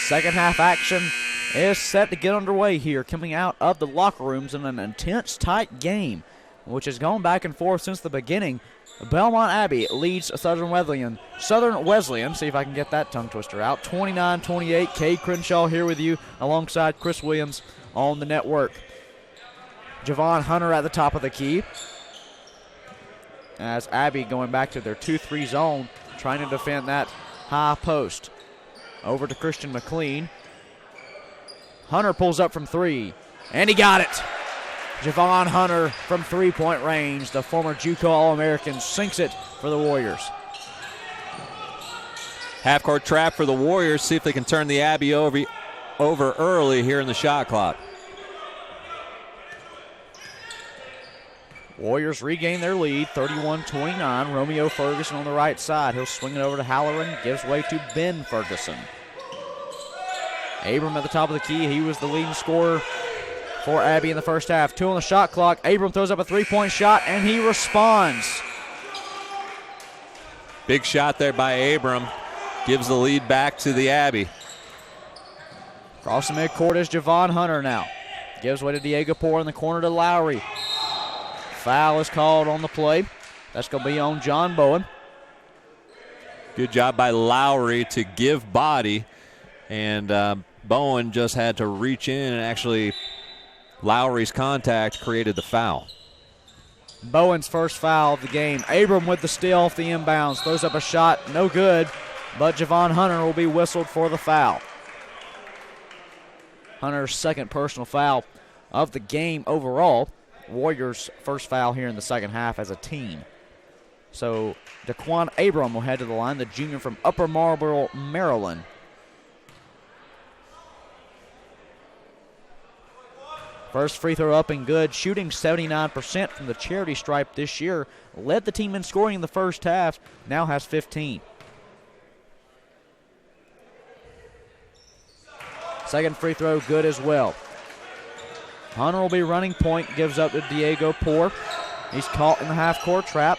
Second half action is set to get underway here, coming out of the locker rooms in an intense, tight game, which has gone back and forth since the beginning. Belmont Abbey leads Southern Wesleyan, see if I can get that tongue twister out, 29-28. Cade Crenshaw here with you alongside Chris Williams on the network. Javon Hunter at the top of the key, as Abbey going back to their 2-3 zone, trying to defend that high post. Over to Christian McLean. Hunter pulls up from three, and he got it. Javon Hunter from three-point range, the former JUCO All-American, sinks it for the Warriors. Half-court trap for the Warriors. See if they can turn the Abbey over early here in the shot clock. Warriors regain their lead, 31-29. Romeo Ferguson on the right side. He'll swing it over to Halloran, gives way to Ben Ferguson. Abram at the top of the key. He was the leading scorer for Abbey in the first half. 2 on the shot clock. Abram throws up a three-point shot, and he responds. Big shot there by Abram. Gives the lead back to the Abbey. Across the midcourt is Javon Hunter now. Gives way to Diego Poor in the corner to Lowry. Foul is called on the play. That's going to be on John Bowen. Good job by Lowry to give body. And Bowen just had to reach in, and actually Lowry's contact created the foul. Bowen's first foul of the game. Abram with the steal off the inbounds. Throws up a shot. No good. But Javon Hunter will be whistled for the foul. Hunter's second personal foul of the game overall. Warriors' first foul here in the second half as a team. So Daquan Abram will head to the line, the junior from Upper Marlboro, Maryland. First free throw up and good, shooting 79% from the charity stripe this year. Led the team in scoring in the first half, now has 15. Second free throw good as well. Hunter will be running point, gives up to Diego Poor. He's caught in the half-court trap,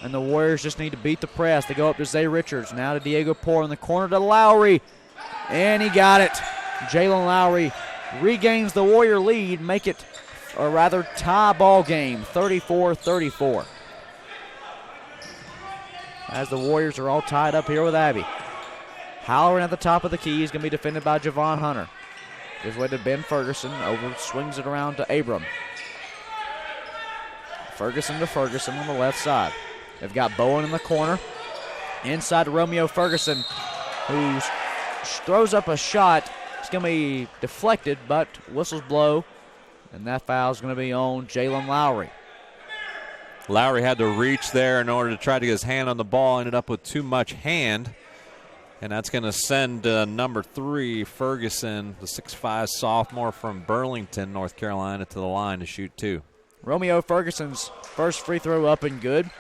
and the Warriors just need to beat the press. They go up to Zay Richards, now to Diego Poor in the corner to Lowry, and he got it. Jalen Lowry regains the Warrior lead, make it a rather tie ball game, 34-34. As the Warriors are all tied up here with Abbey. Halloran at the top of the key is going to be defended by Javon Hunter. Gives way to Ben Ferguson, swings it around to Abram. Ferguson to Ferguson on the left side. They've got Bowen in the corner. Inside to Romeo Ferguson, who throws up a shot. It's going to be deflected, but whistles blow, and that foul is going to be on Jalen Lowry. Lowry had to reach there in order to try to get his hand on the ball, ended up with too much hand. And that's going to send number 3, Ferguson, the 6'5 sophomore from Burlington, North Carolina, to the line to shoot 2. Romeo Ferguson's first free throw up and good,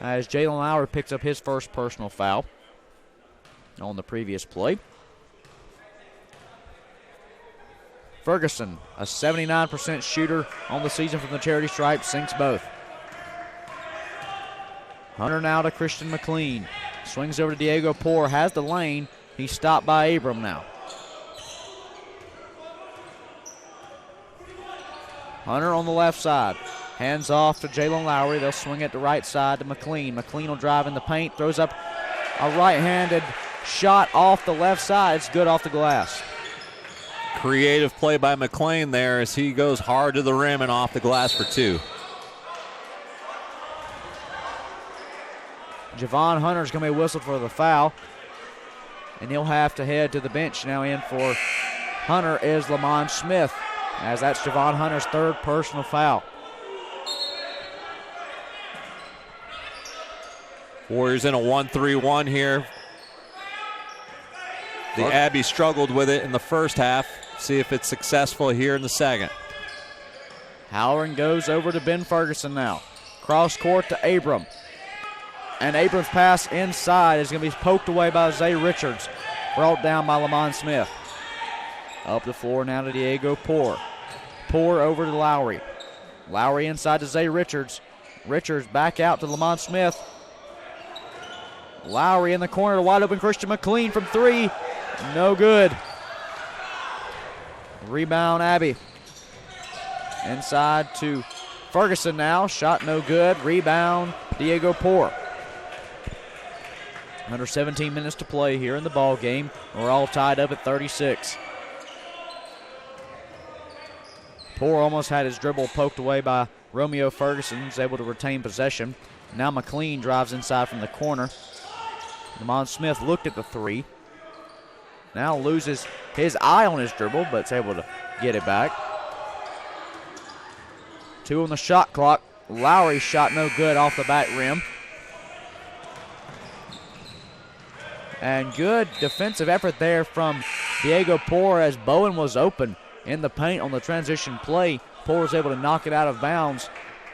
as Jalen Lowry picks up his first personal foul on the previous play. Ferguson, a 79% shooter on the season from the charity stripe, sinks both. Hunter now to Christian McLean. Swings over to Diego Poor, has the lane. He's stopped by Abram now. Hunter on the left side. Hands off to Jalen Lowry. They'll swing it to right side to McLean. McLean will drive in the paint. Throws up a right-handed shot off the left side. It's good off the glass. Creative play by McLean there as he goes hard to the rim and off the glass for 2. Javon Hunter's going to be whistled for the foul, and he'll have to head to the bench now. In for Hunter is Lamont Smith, as that's Javon Hunter's third personal foul. Warriors in a 1-3-1 here. The Abbey struggled with it in the first half. See if it's successful here in the second. Halloran goes over to Ben Ferguson now. Cross court to Abram. And Abram's pass inside is going to be poked away by Zay Richards. Brought down by Lamont Smith. Up the floor now to Diego Poor. Poor over to Lowry. Lowry inside to Zay Richards. Richards back out to Lamont Smith. Lowry in the corner to wide open Christian McLean from 3. No good. Rebound Abbey. Inside to Ferguson now. Shot no good. Rebound Diego Poor. Under 17 minutes to play here in the ball game. We're all tied up at 36. Poor almost had his dribble poked away by Romeo Ferguson. He's able to retain possession. Now McLean drives inside from the corner. Lamont Smith looked at the 3. Now loses his eye on his dribble, but is able to get it back. 2 on the shot clock. Lowry shot no good off the back rim. And good defensive effort there from Diego Poor as Bowen was open in the paint on the transition play. Poor was able to knock it out of bounds.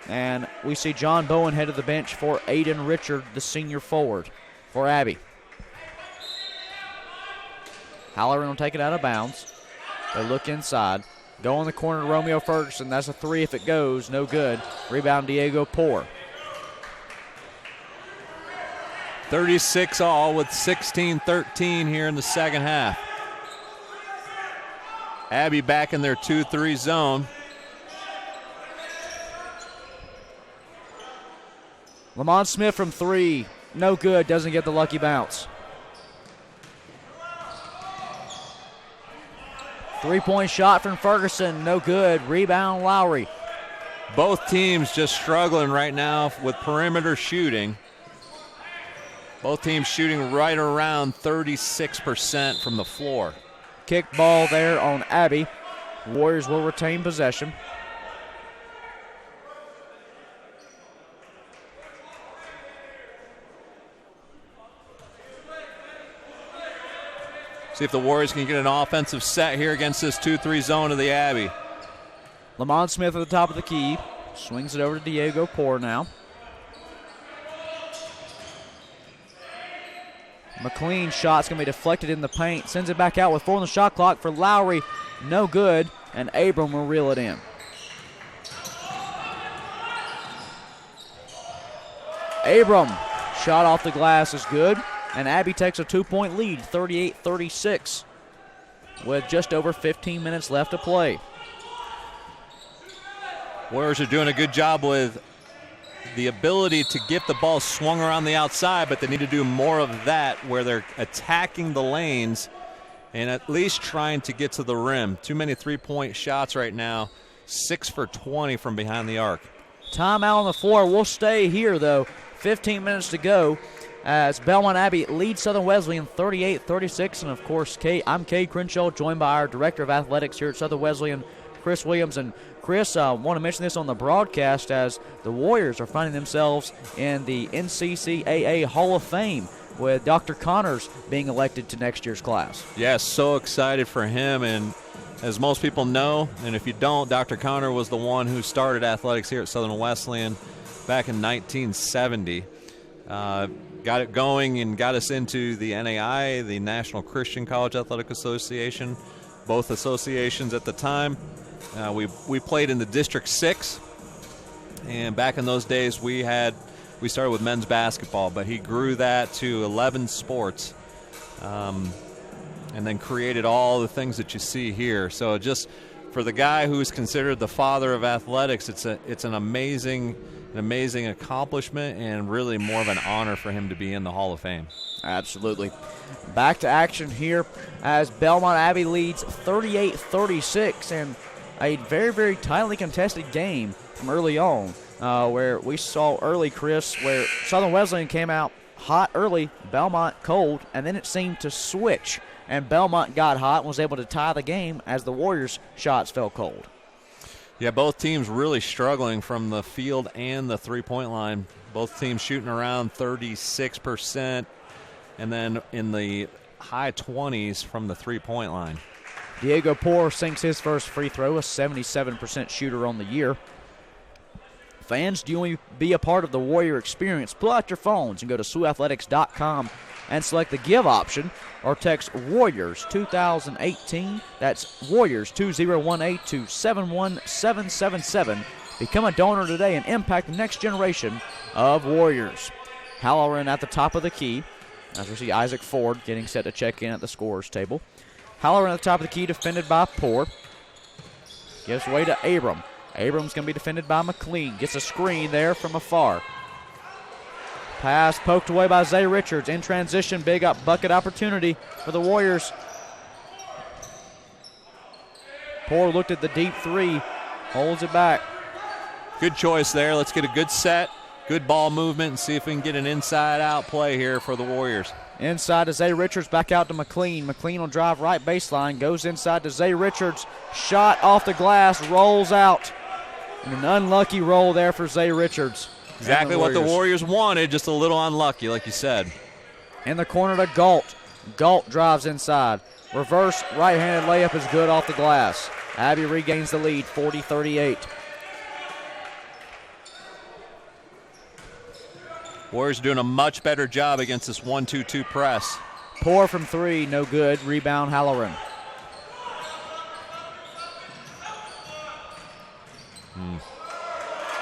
And we see John Bowen head to the bench for Aiden Richard, the senior forward for Abbey. Halloran will take it out of bounds. They look inside. Go in the corner to Romeo Ferguson. That's a 3 if it goes. No good. Rebound Diego Poor. 36 all with 16-13 here in the second half. Abbey back in their 2-3 zone. Lamont Smith from 3. No good. Doesn't get the lucky bounce. 3-point shot from Ferguson. No good. Rebound Lowry. Both teams just struggling right now with perimeter shooting. Both teams shooting right around 36% from the floor. Kick ball there on Abbey. Warriors will retain possession. See if the Warriors can get an offensive set here against this 2-3 zone of the Abbey. Lamont Smith at the top of the key. Swings it over to Diego Poor now. McLean shot's going to be deflected in the paint. Sends it back out with 4 on the shot clock for Lowry. No good. And Abram will reel it in. Abram shot off the glass is good. And Abbey takes a 2-point lead, 38-36, with just over 15 minutes left to play. Warriors are doing a good job with the ability to get the ball swung around the outside, but they need to do more of that where they're attacking the lanes and at least trying to get to the rim. Too many 3-point shots right now, 6 for 20 from behind the arc. Timeout on the floor. We'll stay here, though. 15 minutes to go as Belmont Abbey leads Southern Wesleyan 38-36. And, of course, I'm Cade Crenshaw, joined by our Director of Athletics here at Southern Wesleyan, Chris Williams. And, Chris, I want to mention this on the broadcast as the Warriors are finding themselves in the NCCAA Hall of Fame with Dr. Connors being elected to next year's class. Yes, so excited for him. And as most people know, and if you don't, Dr. Connor was the one who started athletics here at Southern Wesleyan back in 1970. Got it going and got us into the NAI, the National Christian College Athletic Association, both associations at the time. We played in the District 6, and back in those days we started with men's basketball, but he grew that to 11 sports, and then created all the things that you see here. So just for the guy who's considered the father of athletics, it's an amazing accomplishment and really more of an honor for him to be in the Hall of Fame. Absolutely. Back to action here as Belmont Abbey leads 38-36, and a very, very tightly contested game from early on, where we saw early, Chris, where Southern Wesleyan came out hot early, Belmont cold, and then it seemed to switch, and Belmont got hot and was able to tie the game as the Warriors' shots fell cold. Yeah, both teams really struggling from the field and the three-point line. Both teams shooting around 36%, and then in the high 20s from the three-point line. Diego Poor sinks his first free throw, a 77% shooter on the year. Fans, do you want to be a part of the Warrior experience? Pull out your phones and go to SWOAthletics.com and select the give option, or text Warriors 2018. That's Warriors 2018 to 71777. Become a donor today and impact the next generation of Warriors. Halloran at the top of the key. As we see Isaac Ford getting set to check in at the scorer's table. Halloran at the top of the key, defended by Poor. Gives way to Abram. Abram's going to be defended by McLean. Gets a screen there from afar. Pass poked away by Zay Richards. In transition, big up bucket opportunity for the Warriors. Poor looked at the deep three. Holds it back. Good choice there. Let's get a good set, good ball movement, and see if we can get an inside-out play here for the Warriors. Inside to Zay Richards, back out to McLean. McLean will drive right baseline, goes inside to Zay Richards. Shot off the glass, rolls out. And an unlucky roll there for Zay Richards. Exactly what the Warriors wanted, just a little unlucky, like you said. In the corner to Galt. Galt drives inside. Reverse right-handed layup is good off the glass. Abbey regains the lead, 40-38. Warriors doing a much better job against this 1-2-2 press. Poor from three, no good. Rebound Halloran.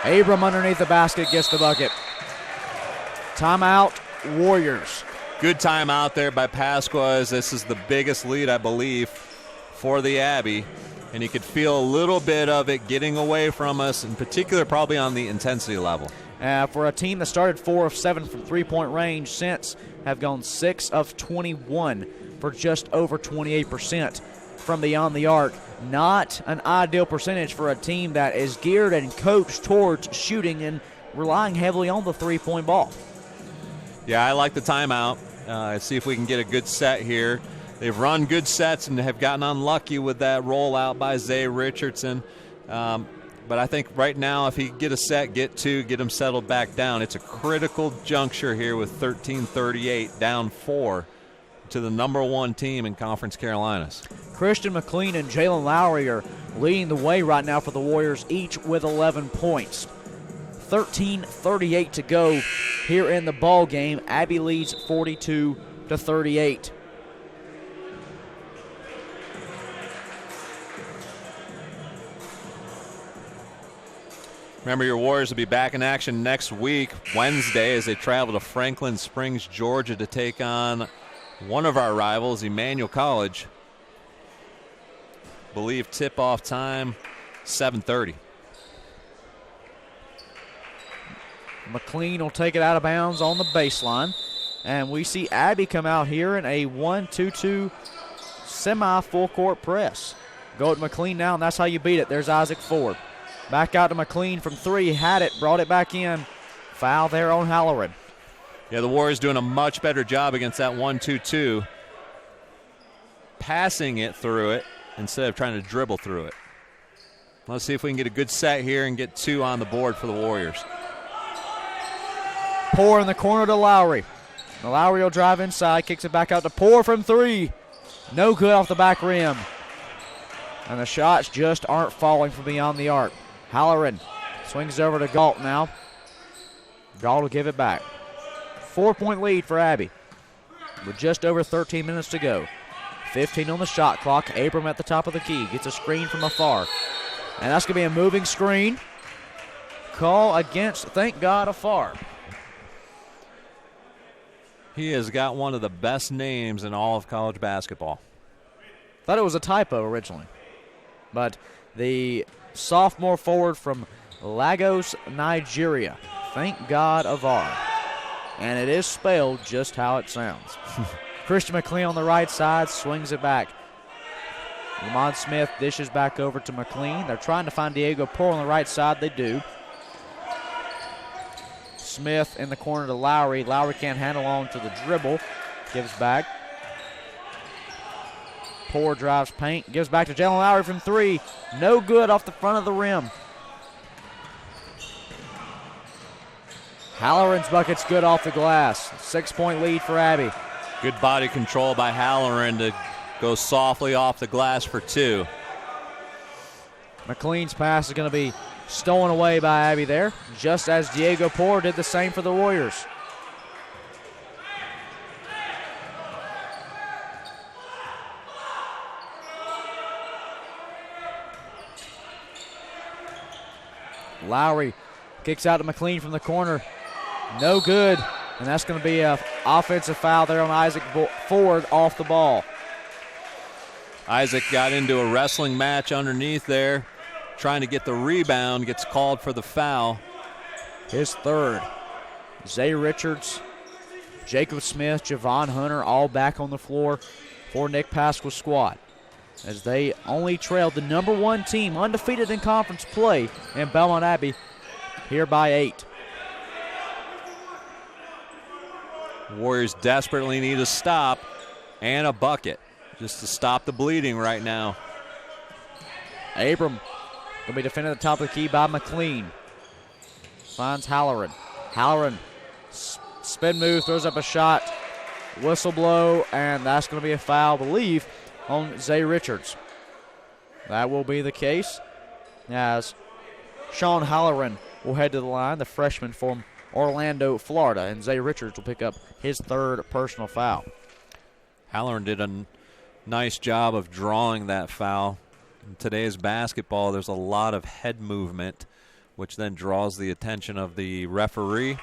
Abram underneath the basket gets the bucket. Timeout, Warriors. Good timeout there by Pasquez. This is the biggest lead, I believe, for the Abbey. And you could feel a little bit of it getting away from us, in particular probably on the intensity level. For a team that started 4 of 7 from three-point range, since have gone 6 of 21 for just over 28% from beyond the arc. Not an ideal percentage for a team that is geared and coached towards shooting and relying heavily on the three-point ball. Yeah, I like the timeout. Let's see if we can get a good set here. They've run good sets and have gotten unlucky with that rollout by Zay Richardson. But I think right now, if he can get a set, get two, get him settled back down, it's a critical juncture here with 13-38, down 4 to the number 1 team in Conference Carolinas. Christian McLean and Jalen Lowry are leading the way right now for the Warriors, each with 11 points. 13:38 to go here in the ball game. Abbey leads 42-38. Remember, your Warriors will be back in action next week, Wednesday, as they travel to Franklin Springs, Georgia, to take on one of our rivals, Emmanuel College. Believe tip-off time, 7:30. McLean will take it out of bounds on the baseline. And we see Abbey come out here in a 1-2-2 semi-full court press. Go at McLean now, and that's how you beat it. There's Isaac Ford. Back out to McLean from three. Had it, brought it back in. Foul there on Halloran. Yeah, the Warriors doing a much better job against that 1-2-2. Passing it through it instead of trying to dribble through it. Let's see if we can get a good set here and get 2 on the board for the Warriors. Poor in the corner to Lowry. Now Lowry will drive inside, kicks it back out to Poor from three. No good off the back rim. And the shots just aren't falling from beyond the arc. Halloran swings over to Galt now. Galt will give it back. 4-point lead for Abbey with just over 13 minutes to go. 15 on the shot clock. Abram at the top of the key. Gets a screen from afar. And that's going to be a moving screen. Call against, thank God, Afar. He has got one of the best names in all of college basketball. Thought it was a typo originally. But the sophomore forward from Lagos, Nigeria. Thank God, Avar. And it is spelled just how it sounds. Christian McLean on the right side swings it back. Lamont Smith dishes back over to McLean. They're trying to find Diego Poor on the right side. They do. Smith in the corner to Lowry. Lowry can't handle on to the dribble. Gives back. Poor drives paint. Gives back to Jalen Lowry from three. No good off the front of the rim. Halloran's bucket's good off the glass. 6-point lead for Abbey. Good body control by Halloran to go softly off the glass for 2. McLean's pass is going to be stolen away by Abbey there, just as Diego Poor did the same for the Warriors. Lowry kicks out to McLean from the corner. No good, and that's going to be a offensive foul there on Isaac Ford off the ball. Isaac got into a wrestling match underneath there, trying to get the rebound, gets called for the foul. His third. Zay Richards, Jacob Smith, Javon Hunter all back on the floor for Nick Pasqua's squad, as they only trailed the number 1 team undefeated in conference play in Belmont Abbey here by 8. Warriors desperately need a stop and a bucket just to stop the bleeding right now. Abram going to be defended at the top of the key by McLean. Finds Halloran. Halloran, spin move, throws up a shot. Whistle blow, and that's going to be a foul, I believe, on Zay Richards. That will be the case, as Sean Halloran will head to the line, the freshman from Orlando, Florida, and Zay Richards will pick up his third personal foul. Halloran did a nice job of drawing that foul. In today's basketball, there's a lot of head movement, which then draws the attention of the referee.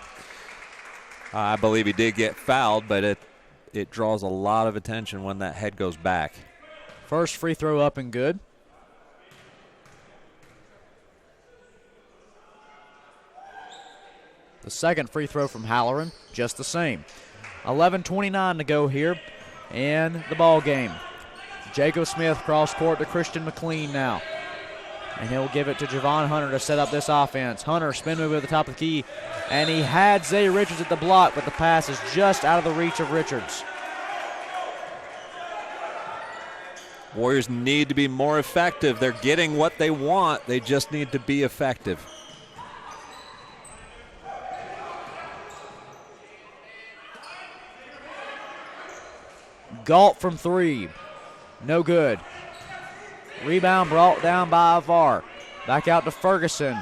I believe he did get fouled, but it draws a lot of attention when that head goes back. First free throw up and good. The second free throw from Halloran, just the same. 11:29 to go here in the ball game. Jacob Smith cross court to Christian McLean now. And he'll give it to Javon Hunter to set up this offense. Hunter spin move at the top of the key. And he had Zay Richards at the block, but the pass is just out of the reach of Richards. Warriors need to be more effective. They're getting what they want. They just need to be effective. Galt from 3. No good. Rebound brought down by Avar. Back out to Ferguson.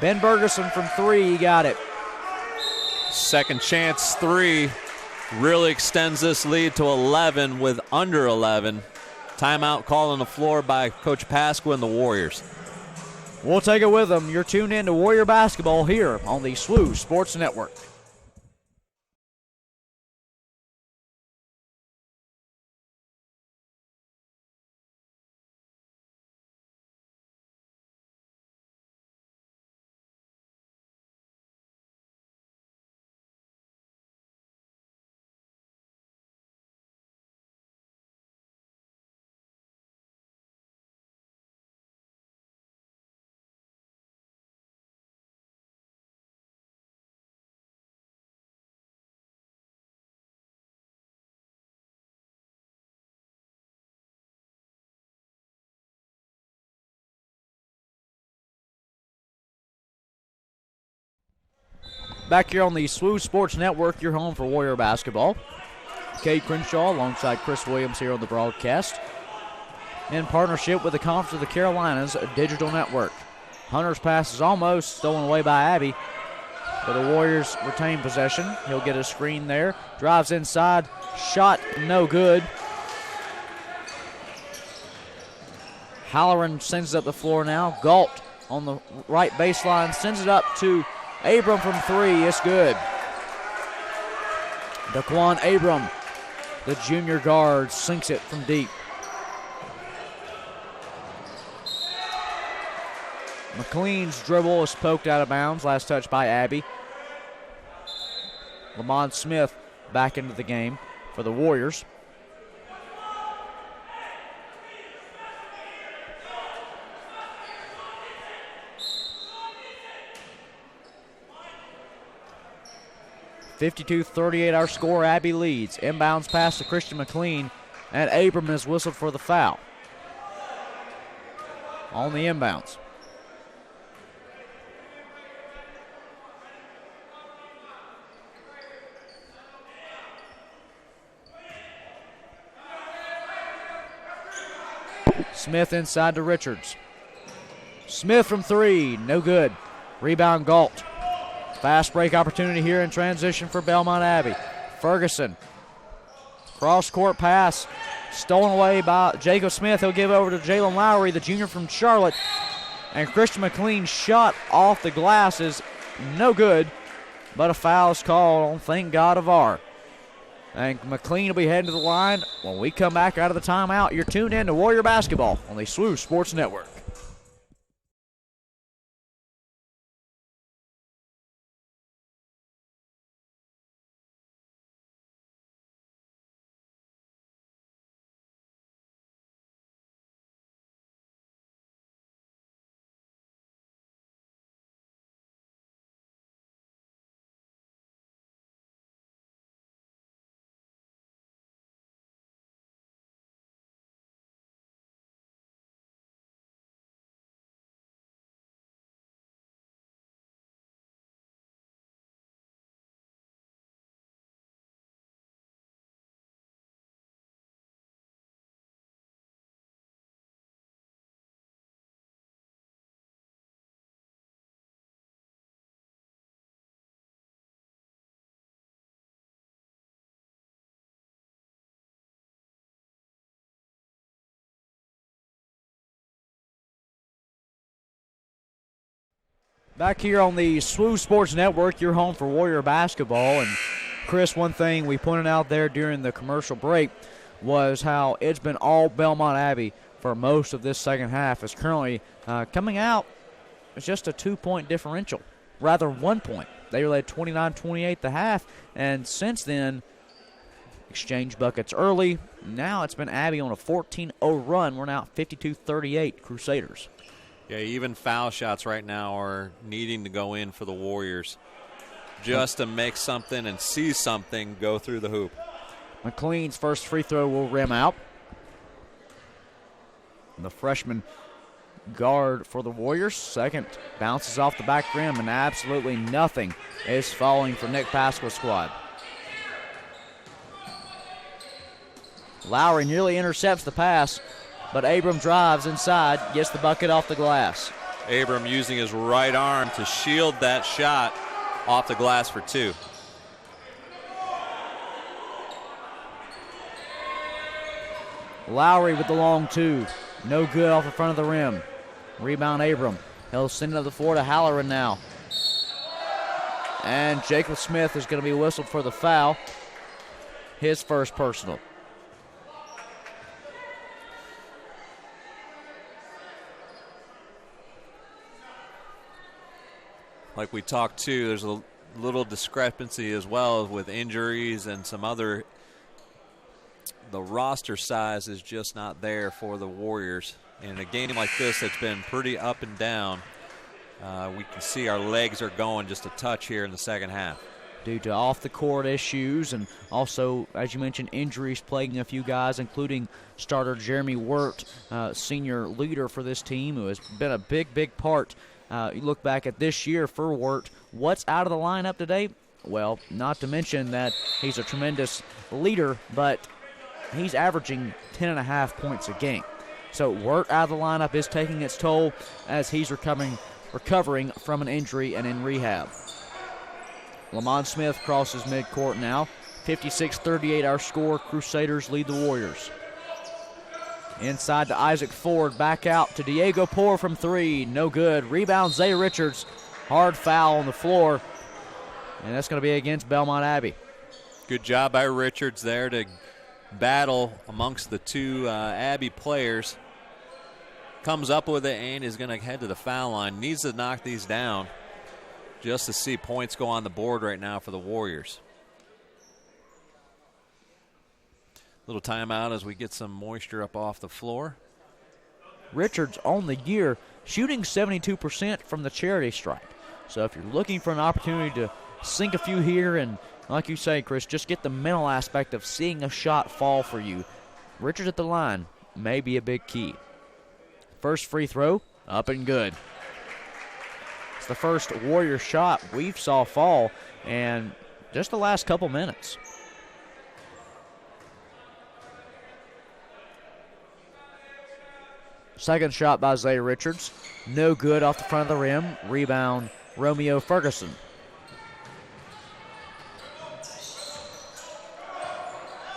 Ben Bergerson from 3. He got it. Second chance 3 really extends this lead to 11 with under 11. Timeout call on the floor by Coach Pasqua and the Warriors. We'll take it with them. You're tuned in to Warrior Basketball here on the SWU Sports Network. Back here on the SWU Sports Network, your home for Warrior Basketball. Kate Crenshaw alongside Chris Williams here on the broadcast. In partnership with the Conference of the Carolinas Digital Network. Hunter's pass is almost stolen away by Abbey, but the Warriors retain possession. He'll get a screen there. Drives inside. Shot no good. Halloran sends it up the floor now. Galt on the right baseline sends it up to Abram from 3. It's good. Daquan Abram, the junior guard, sinks it from deep. McLean's dribble is poked out of bounds. Last touch by Abbey. Lamont Smith back into the game for the Warriors. .52-38 our score. Abbey leads. Inbounds pass to Christian McLean, and Abram is whistled for the foul on the inbounds. Smith inside to Richards. Smith from 3, no good. Rebound Galt. Fast break opportunity here in transition for Belmont Abbey. Ferguson. Cross-court pass. Stolen away by Jacob Smith. He'll give over to Jalen Lowry, the junior from Charlotte. And Christian McLean's shot off the glass is no good, but a foul is called on, thank God, Avar. And McLean will be heading to the line when we come back out of the timeout. You're tuned in to Warrior Basketball on the SWU Sports Network. Back here on the SWU Sports Network, your home for Warrior Basketball. And Chris, one thing we pointed out there during the commercial break was how it's been all Belmont Abbey for most of this second half. It's currently coming out, it's just a 2-point differential, rather 1 point. They led 29-28 the half, and since then, exchange buckets early. Now it's been Abbey on a 14-0 run. We're now 52-38 Crusaders. Yeah, even foul shots right now are needing to go in for the Warriors just to make something and see something go through the hoop. McLean's first free throw will rim out. The freshman guard for the Warriors. Second bounces off the back rim, and absolutely nothing is falling for Nick Pasqua's squad. Lowry nearly intercepts the pass, but Abram drives inside, gets the bucket off the glass. Abram using his right arm to shield that shot off the glass for two. Lowry with the long two. No good off the front of the rim. Rebound Abram. He'll send it to the floor to Halloran now. And Jacob Smith is going to be whistled for the foul. His first personal. Like we talked to, there's a little discrepancy as well with injuries and some other. The roster size is just not there for the Warriors. In a game like this that's been pretty up and down, we can see our legs are going just a touch here in the second half. Due to off-the-court issues and also, as you mentioned, injuries plaguing a few guys, including starter Jeremy Wirt, senior leader for this team, who has been a big part. You look back at this year for Wirt, what's out of the lineup today? Well, not to mention that he's a tremendous leader, but he's averaging 10.5 points a game. So Wirt out of the lineup is taking its toll as he's recovering from an injury and in rehab. Lamont Smith crosses midcourt now. 56-38 our score. Crusaders lead the Warriors. Inside to Isaac Ford. Back out to Diego Poor from three. No good. Rebound Zay Richards. Hard foul on the floor. And that's going to be against Belmont Abbey. Good job by Richards there to battle amongst the two Abbey players. Comes up with it and is going to head to the foul line. Needs to knock these down just to see points go on the board right now for the Warriors. Little timeout as we get some moisture up off the floor. Richards on the year shooting 72% from the charity stripe. So if you're looking for an opportunity to sink a few here and, like you say, Chris, just get the mental aspect of seeing a shot fall for you, Richards at the line may be a big key. First free throw, up and good. It's the first Warrior shot we've saw fall in just the last couple minutes. Second shot by Zay Richards. No good off the front of the rim. Rebound, Romeo Ferguson.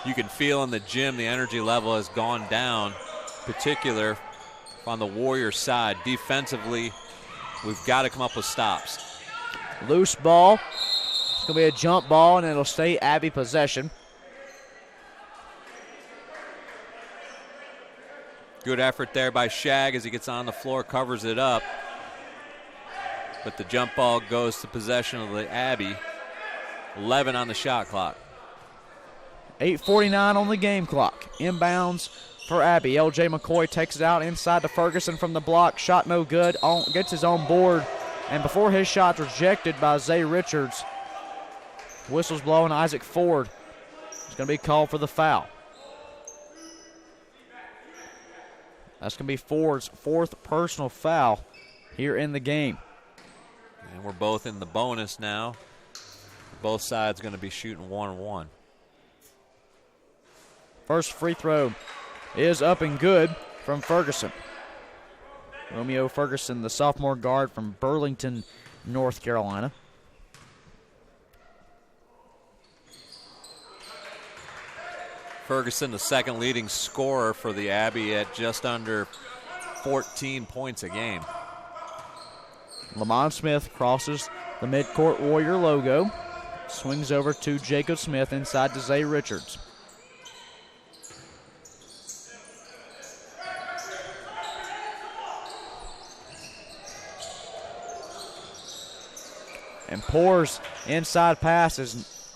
You can feel in the gym the energy level has gone down, particular on the Warriors side. Defensively, we've got to come up with stops. Loose ball. It's going to be a jump ball, and it'll stay Abbey possession. Good effort there by Shag as he gets on the floor, covers it up. But the jump ball goes to possession of the Abbey. 11 on the shot clock. 8:49 on the game clock. Inbounds for Abbey. L.J. McCoy takes it out inside to Ferguson from the block. Shot no good. Gets his own board. And before his shot's rejected by Zay Richards, whistle's blowing. Isaac Ford is going to be called for the foul. That's going to be Ford's 4th personal foul here in the game. And we're both in the bonus now. Both sides going to be shooting 1-1. First free throw is up and good from Ferguson. Romeo Ferguson, the sophomore guard from Burlington, North Carolina. Ferguson, the second leading scorer for the Abbey at just under 14 points a game. Lamont Smith crosses the midcourt Warrior logo. Swings over to Jacob Smith inside to Zay Richards. And Poor's inside pass is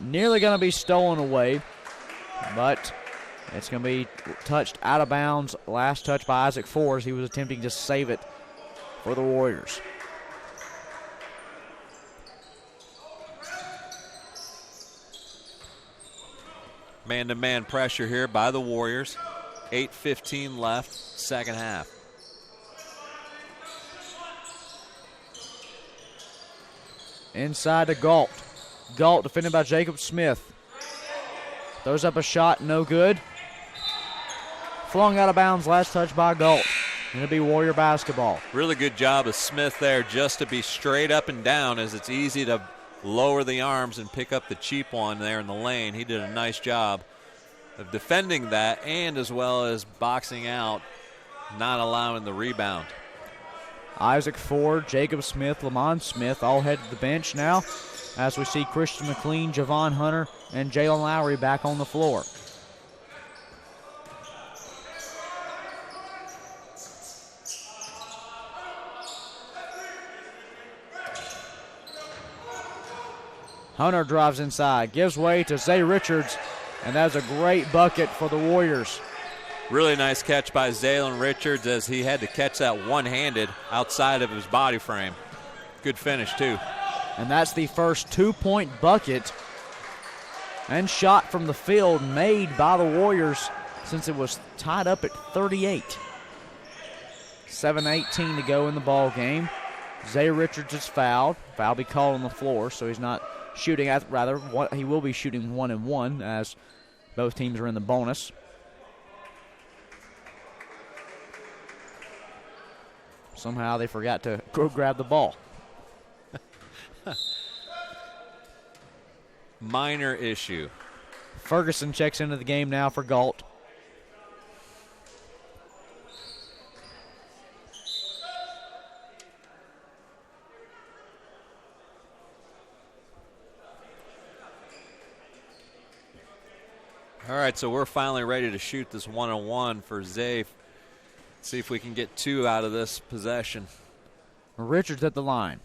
nearly going to be stolen away, but it's going to be touched out of bounds. Last touch by Isaac Ford. He was attempting to save it for the Warriors. Man-to-man pressure here by the Warriors. 8:15 left, second half. Inside to Galt. Galt defended by Jacob Smith. Throws up a shot, no good. Flung out of bounds, last touch by Galt. Going to be Warrior basketball. Really good job of Smith there just to be straight up and down, as it's easy to lower the arms and pick up the cheap one there in the lane. He did a nice job of defending that, and as well as boxing out, not allowing the rebound. Isaac Ford, Jacob Smith, Lamont Smith all head to the bench now, as we see Christian McLean, Javon Hunter, and Jalen Lowry back on the floor. Hunter drives inside, gives way to Zay Richards, and that's a great bucket for the Warriors. Really nice catch by Zaylen Richards, as he had to catch that one-handed outside of his body frame. Good finish, too. And that's the first 2-point bucket and shot from the field made by the Warriors since it was tied up at 38. 7:18 to go in the ball game. Zay Richards is fouled. Foul be called on the floor, so he's not shooting. He will be shooting 1-1 as both teams are in the bonus. Somehow they forgot to go grab the ball. Minor issue. Ferguson checks into the game now for Galt. All right, so we're finally ready to shoot this 1-on-1 for Zay. See if we can get 2 out of this possession. Richards at the line.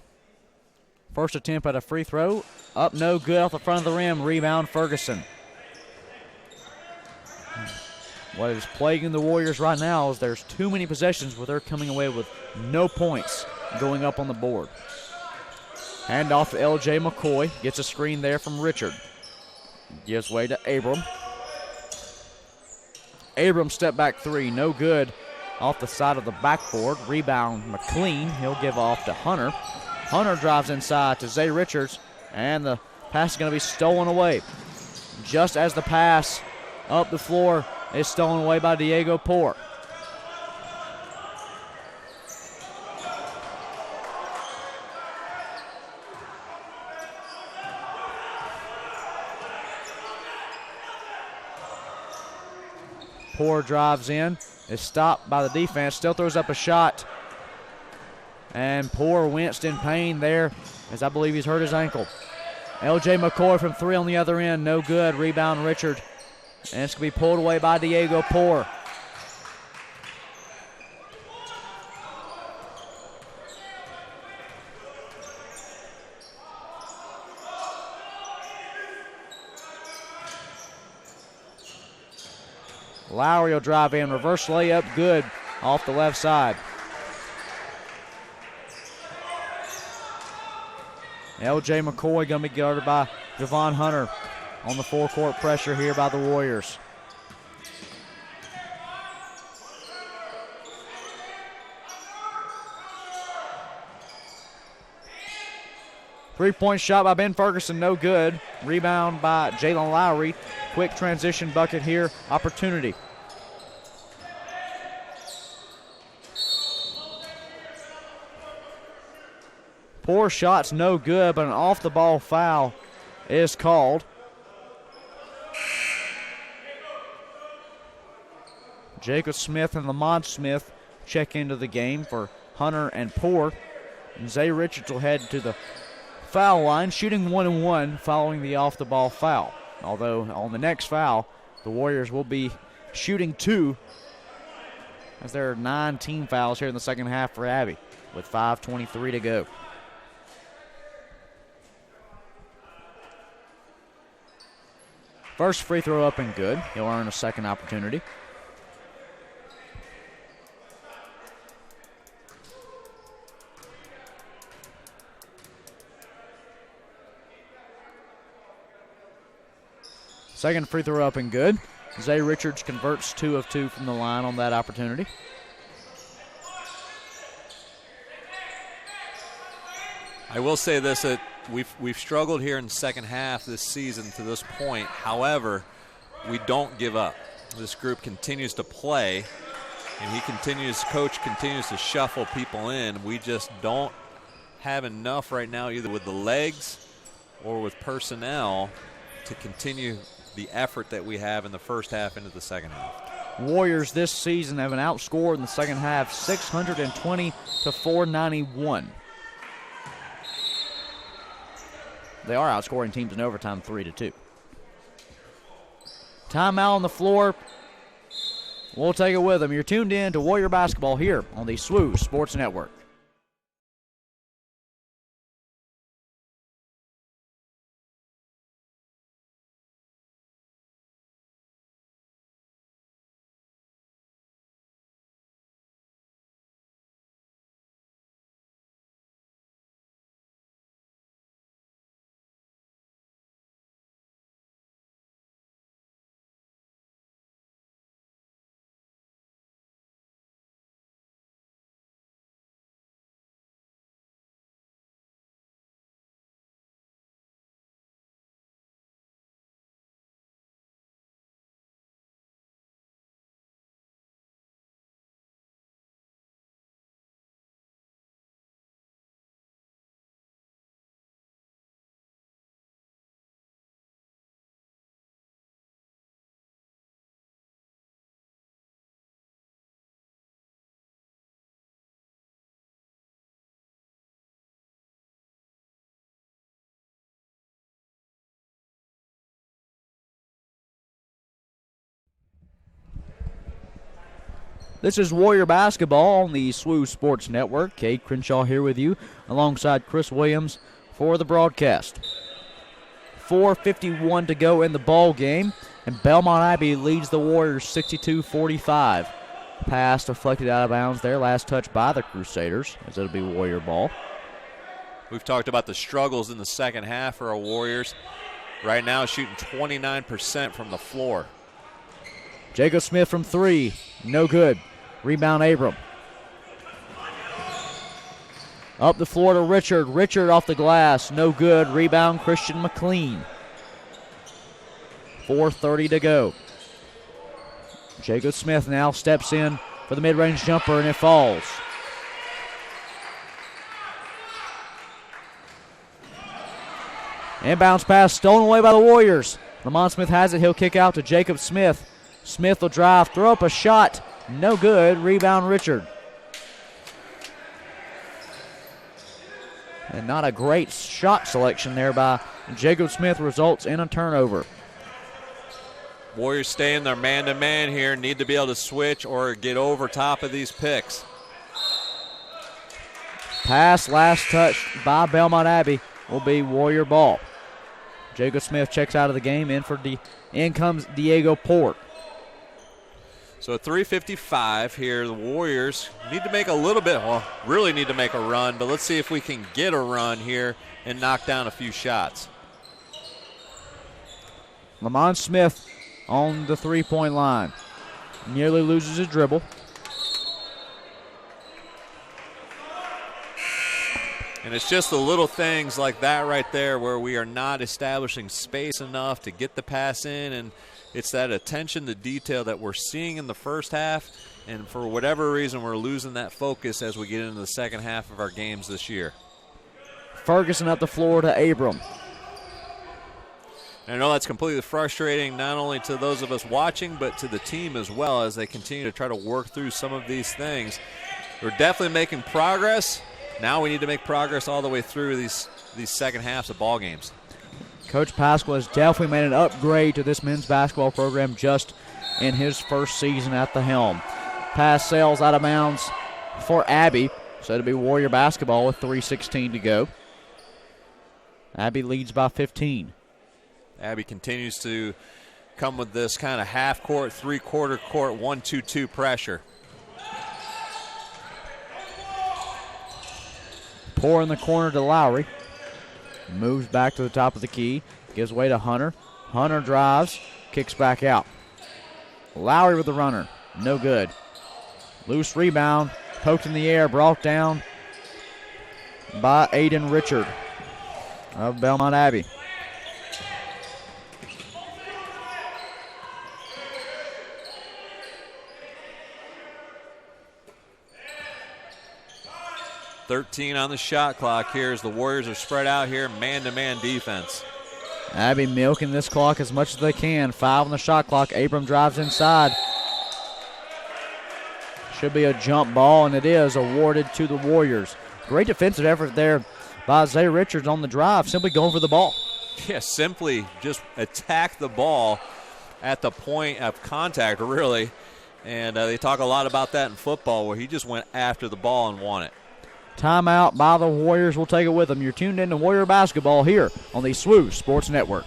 First attempt at a free throw. Up, no good, off the front of the rim. Rebound, Ferguson. What is plaguing the Warriors right now is there's too many possessions where they're coming away with no points going up on the board. Hand off to L.J. McCoy. Gets a screen there from Richard. Gives way to Abram. Abram step back three, no good. Off the side of the backboard. Rebound McLean. He'll give off to Hunter. Hunter drives inside to Zay Richards, and the pass is going to be stolen away. Just as the pass up the floor is stolen away by Diego Poor. Poor drives in, is stopped by the defense, still throws up a shot. And Poor winced in pain there, as I believe he's hurt his ankle. L.J. McCoy from three on the other end, no good. Rebound Richard. And it's going to be pulled away by Diego Poor. Lowry will drive in. Reverse layup, good off the left side. L.J. McCoy going to be guarded by Javon Hunter on the four-court pressure here by the Warriors. Three-point shot by Ben Ferguson, no good. Rebound by Jalen Lowry. Quick transition bucket here, opportunity. Poor shots, no good, but an off-the-ball foul is called. Jacob Smith and Lamont Smith check into the game for Hunter and Poor. And Zay Richards will head to the foul line, shooting 1-1 following the off-the-ball foul. Although on the next foul, the Warriors will be shooting 2, as there are 9 team fouls here in the second half for Abbey with 5:23 to go. First free throw up and good. He'll earn a second opportunity. Second free throw up and good. Zay Richards converts 2 of 2 from the line on that opportunity. I will say this, that we've struggled here in the second half this season to this point. However, we don't give up. This group continues to play, and coach continues to shuffle people in. We just don't have enough right now, either with the legs or with personnel, to continue the effort that we have in the first half into the second half. Warriors this season have been outscored in the second half 620 to 491. They are outscoring teams in overtime 3-2. Timeout on the floor. We'll take it with them. You're tuned in to Warrior Basketball here on the SWU Sports Network. This is Warrior Basketball on the SWU Sports Network. Kate Crenshaw here with you alongside Chris Williams for the broadcast. 4:51 to go in the ball game, and Belmont Abbey leads the Warriors 62-45. Pass deflected out of bounds there. Last touch by the Crusaders, as it'll be Warrior ball. We've talked about the struggles in the second half for our Warriors. Right now shooting 29% from the floor. Jacob Smith from 3, no good. Rebound Abram. Up the floor to Richard. Richard off the glass, no good. Rebound Christian McLean. 4:30 to go. Jacob Smith now steps in for the mid-range jumper, and it falls. Inbounds pass stolen away by the Warriors. Lamont Smith has it. He'll kick out to Jacob Smith. Smith will drive, throw up a shot. No good. Rebound Richard. And not a great shot selection there by Jacob Smith, results in a turnover. Warriors stay in their man-to-man here. Need to be able to switch or get over top of these picks. Pass, last touch by Belmont Abbey, will be Warrior ball. Jacob Smith checks out of the game. In comes Diego Port. So 3:55 here. The Warriors need to make a little bit, well, really need to make a run, but let's see if we can get a run here and knock down a few shots. Lamont Smith on the three-point line. Nearly loses his dribble. And it's just the little things like that right there where we are not establishing space enough to get the pass in, and it's that attention to detail that we're seeing in the first half, and for whatever reason we're losing that focus as we get into the second half of our games this year. Ferguson up the floor to Abram. And I know that's completely frustrating not only to those of us watching but to the team as well as they continue to try to work through some of these things. We're definitely making progress. Now we need to make progress all the way through these second halves of ball games. Coach Pascal has definitely made an upgrade to this men's basketball program just in his first season at the helm. Pass sails out of bounds for Abbey, so it'll be Warrior basketball with 3:16 to go. Abbey leads by 15. Abbey continues to come with this kind of half-court, three-quarter court, 1-2-2 pressure. Pour in the corner to Lowry. Moves back to the top of the key. Gives way to Hunter. Hunter drives. Kicks back out. Lowry with the runner. No good. Loose rebound. Poked in the air. Brought down by Aiden Richard of Belmont Abbey. .13 on the shot clock here as the Warriors are spread out here, man-to-man defense. Abbey milking this clock as much as they can. 5 on the shot clock. Abram drives inside. Should be a jump ball, and it is awarded to the Warriors. Great defensive effort there by Zay Richards on the drive, simply going for the ball. Yeah, simply just attack the ball at the point of contact, really. And they talk a lot about that in football where he just went after the ball and won it. Timeout by the Warriors. We'll take it with them. You're tuned in to Warrior Basketball here on the SWOO Sports Network.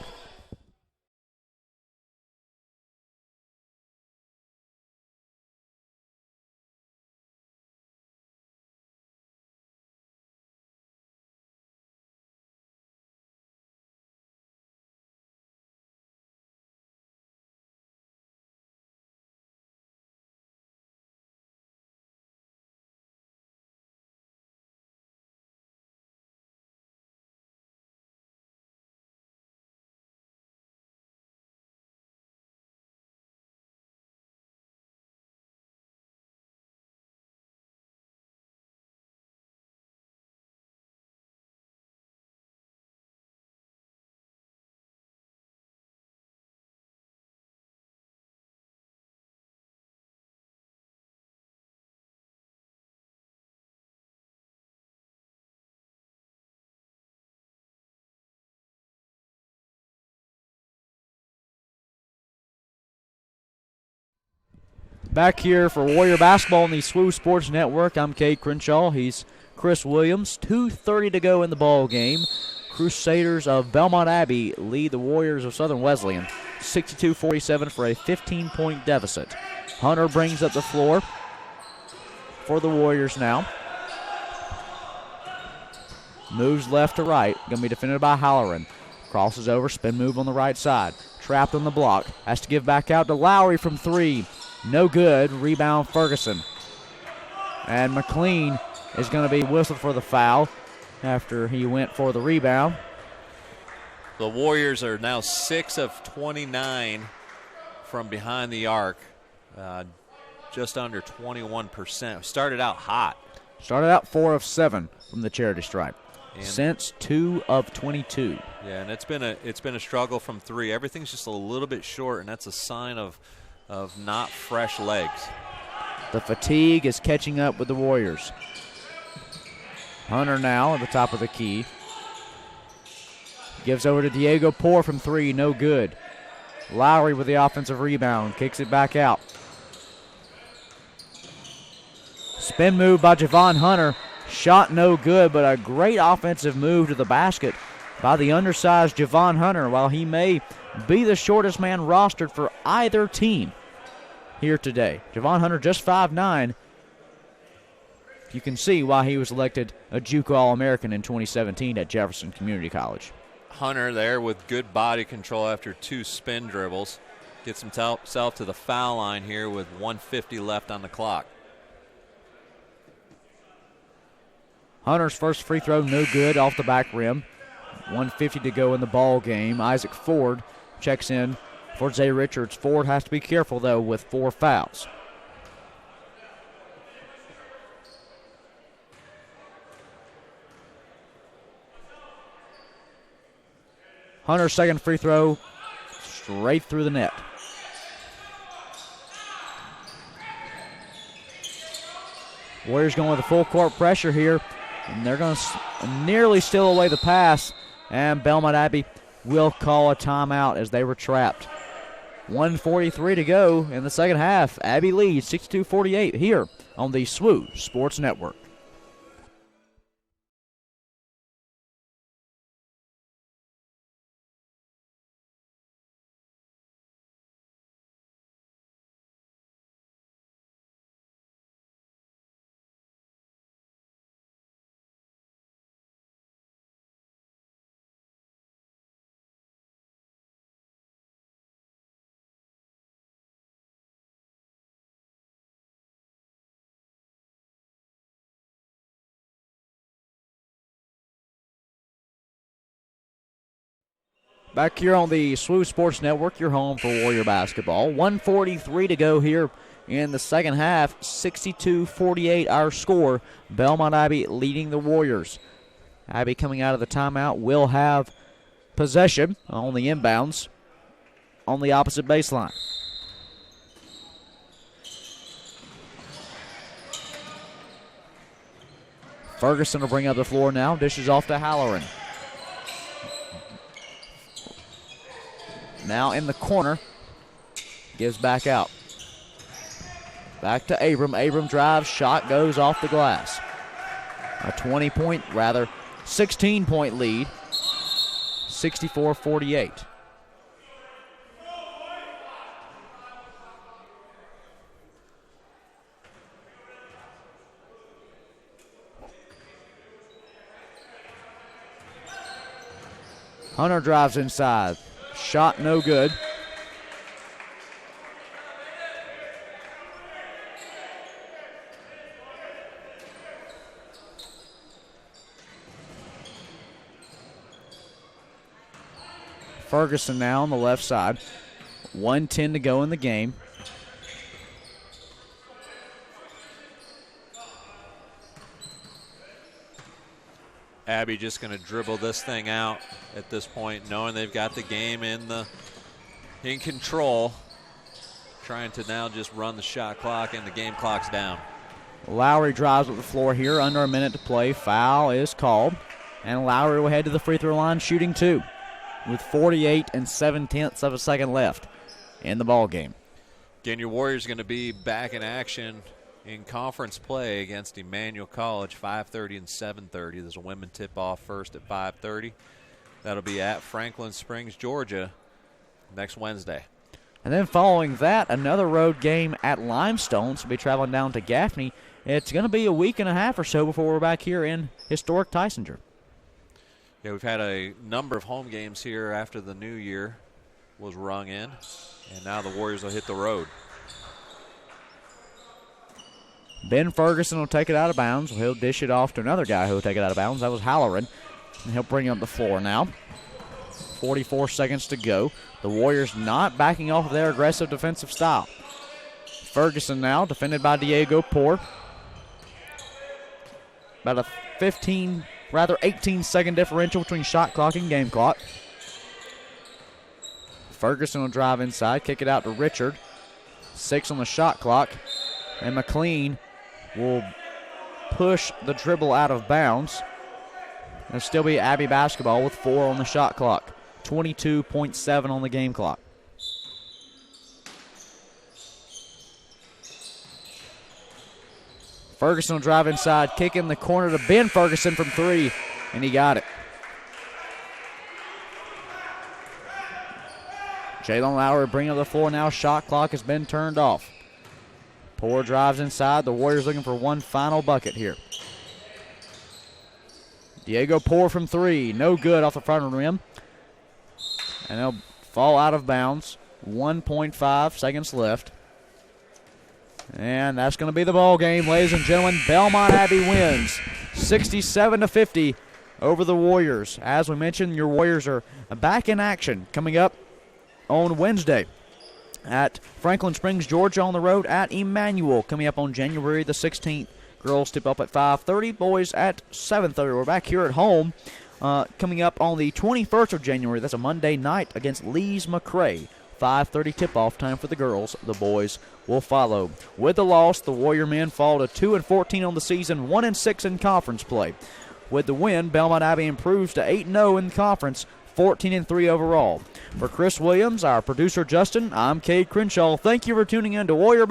Back here for Warrior Basketball on the SWOO Sports Network, I'm Cade Crenshaw. He's Chris Williams. 2:30 to go in the ball game. Crusaders of Belmont Abbey lead the Warriors of Southern Wesleyan 62-47 for a 15-point deficit. Hunter brings up the floor for the Warriors now. Moves left to right. Going to be defended by Halloran. Crosses over, spin move on the right side. Trapped on the block. Has to give back out to Lowry from 3. No good. Rebound Ferguson. And McLean is going to be whistled for the foul after he went for the rebound. The Warriors are now 6 of 29 from behind the arc. Just under 21%. Started out hot. Started out 4 of 7 from the charity stripe. And since 2 of 22. Yeah, and it's been a struggle from 3. Everything's just a little bit short, and that's a sign of not fresh legs. The fatigue is catching up with the Warriors. Hunter now at the top of the key. Gives over to Diego Poor from 3, no good. Lowry with the offensive rebound, kicks it back out. Spin move by Javon Hunter. Shot no good, but a great offensive move to the basket by the undersized Javon Hunter. While he may be the shortest man rostered for either team, here today. Javon Hunter just 5'9". You can see why he was elected a JUCO All-American in 2017 at Jefferson Community College. Hunter there with good body control after 2 spin dribbles. Gets himself to the foul line here with 1:50 left on the clock. Hunter's first free throw, no good, off the back rim. 1:50 to go in the ball game. Isaac Ford checks in for Zay Richards. Ford has to be careful, though, with 4 fouls. Hunter's second free throw, straight through the net. Warriors going with the full court pressure here, and they're going to nearly steal away the pass, and Belmont Abbey will call a timeout as they were trapped. 1:43 to go in the second half. Abbey leads 62-48 here on the SWU Sports Network. Back here on the SWU Sports Network, your home for Warrior basketball. 1:43 to go here in the second half. 62-48 our score. Belmont Abbey leading the Warriors. Abbey coming out of the timeout will have possession on the inbounds on the opposite baseline. Ferguson will bring up the floor now. Dishes off to Halloran. Now in the corner. Gives back out. Back to Abram. Abram drives. Shot goes off the glass. A 16-point lead. 64-48. Hunter drives inside. Shot no good. Ferguson now on the left side. 1:10 to go in the game. Abbey just going to dribble this thing out at this point, knowing they've got the game in control. Trying to now just run the shot clock, and the game clock's down. Lowry drives with the floor here. Under a minute to play. Foul is called. And Lowry will head to the free throw line shooting 2 with 48 7/10 of a second left in the ball game. Again, your Warriors going to be back in action in conference play against Emmanuel College, 5:30 and 7:30. There's a women tip-off first at 5:30. That'll be at Franklin Springs, Georgia, next Wednesday. And then following that, another road game at Limestone. So we'll be traveling down to Gaffney. It's going to be a week and a half or so before we're back here in historic Tysinger. Yeah, we've had a number of home games here after the new year was rung in, and now the Warriors will hit the road. Ben Ferguson will take it out of bounds. He'll dish it off to another guy who will take it out of bounds. That was Halloran. And he'll bring up the floor now. 44 seconds to go. The Warriors not backing off of their aggressive defensive style. Ferguson now, defended by Diego Poor. About a 18-second differential between shot clock and game clock. Ferguson will drive inside, kick it out to Richard. 6 on the shot clock. And McLean will push the dribble out of bounds. It'll still be Abbey basketball with 4 on the shot clock. 22.7 on the game clock. Ferguson will drive inside, kick in the corner to Ben Ferguson from 3, and he got it. Jalen Lowry bringing up the floor now. Shot clock has been turned off. Poor drives inside. The Warriors looking for one final bucket here. Diego Poor from three. No good off the front rim. And they'll fall out of bounds. 1.5 seconds left. And that's going to be the ball game, ladies and gentlemen. Belmont Abbey wins 67-50 over the Warriors. As we mentioned, your Warriors are back in action coming up on Wednesday at Franklin Springs, Georgia, on the road at Emmanuel, coming up on January the 16th. Girls tip up at 5:30, boys at 7:30. We're back here at home coming up on the 21st of January. That's a Monday night against Lees McRae. 5:30 tip-off time for the girls. The boys will follow. With the loss, the Warrior men fall to 2-14 on the season, 1-6 in conference play. With the win, Belmont Abbey improves to 8-0 in the conference, 14-3 overall. For Chris Williams, our producer Justin, I'm Cade Crenshaw. Thank you for tuning in to Warrior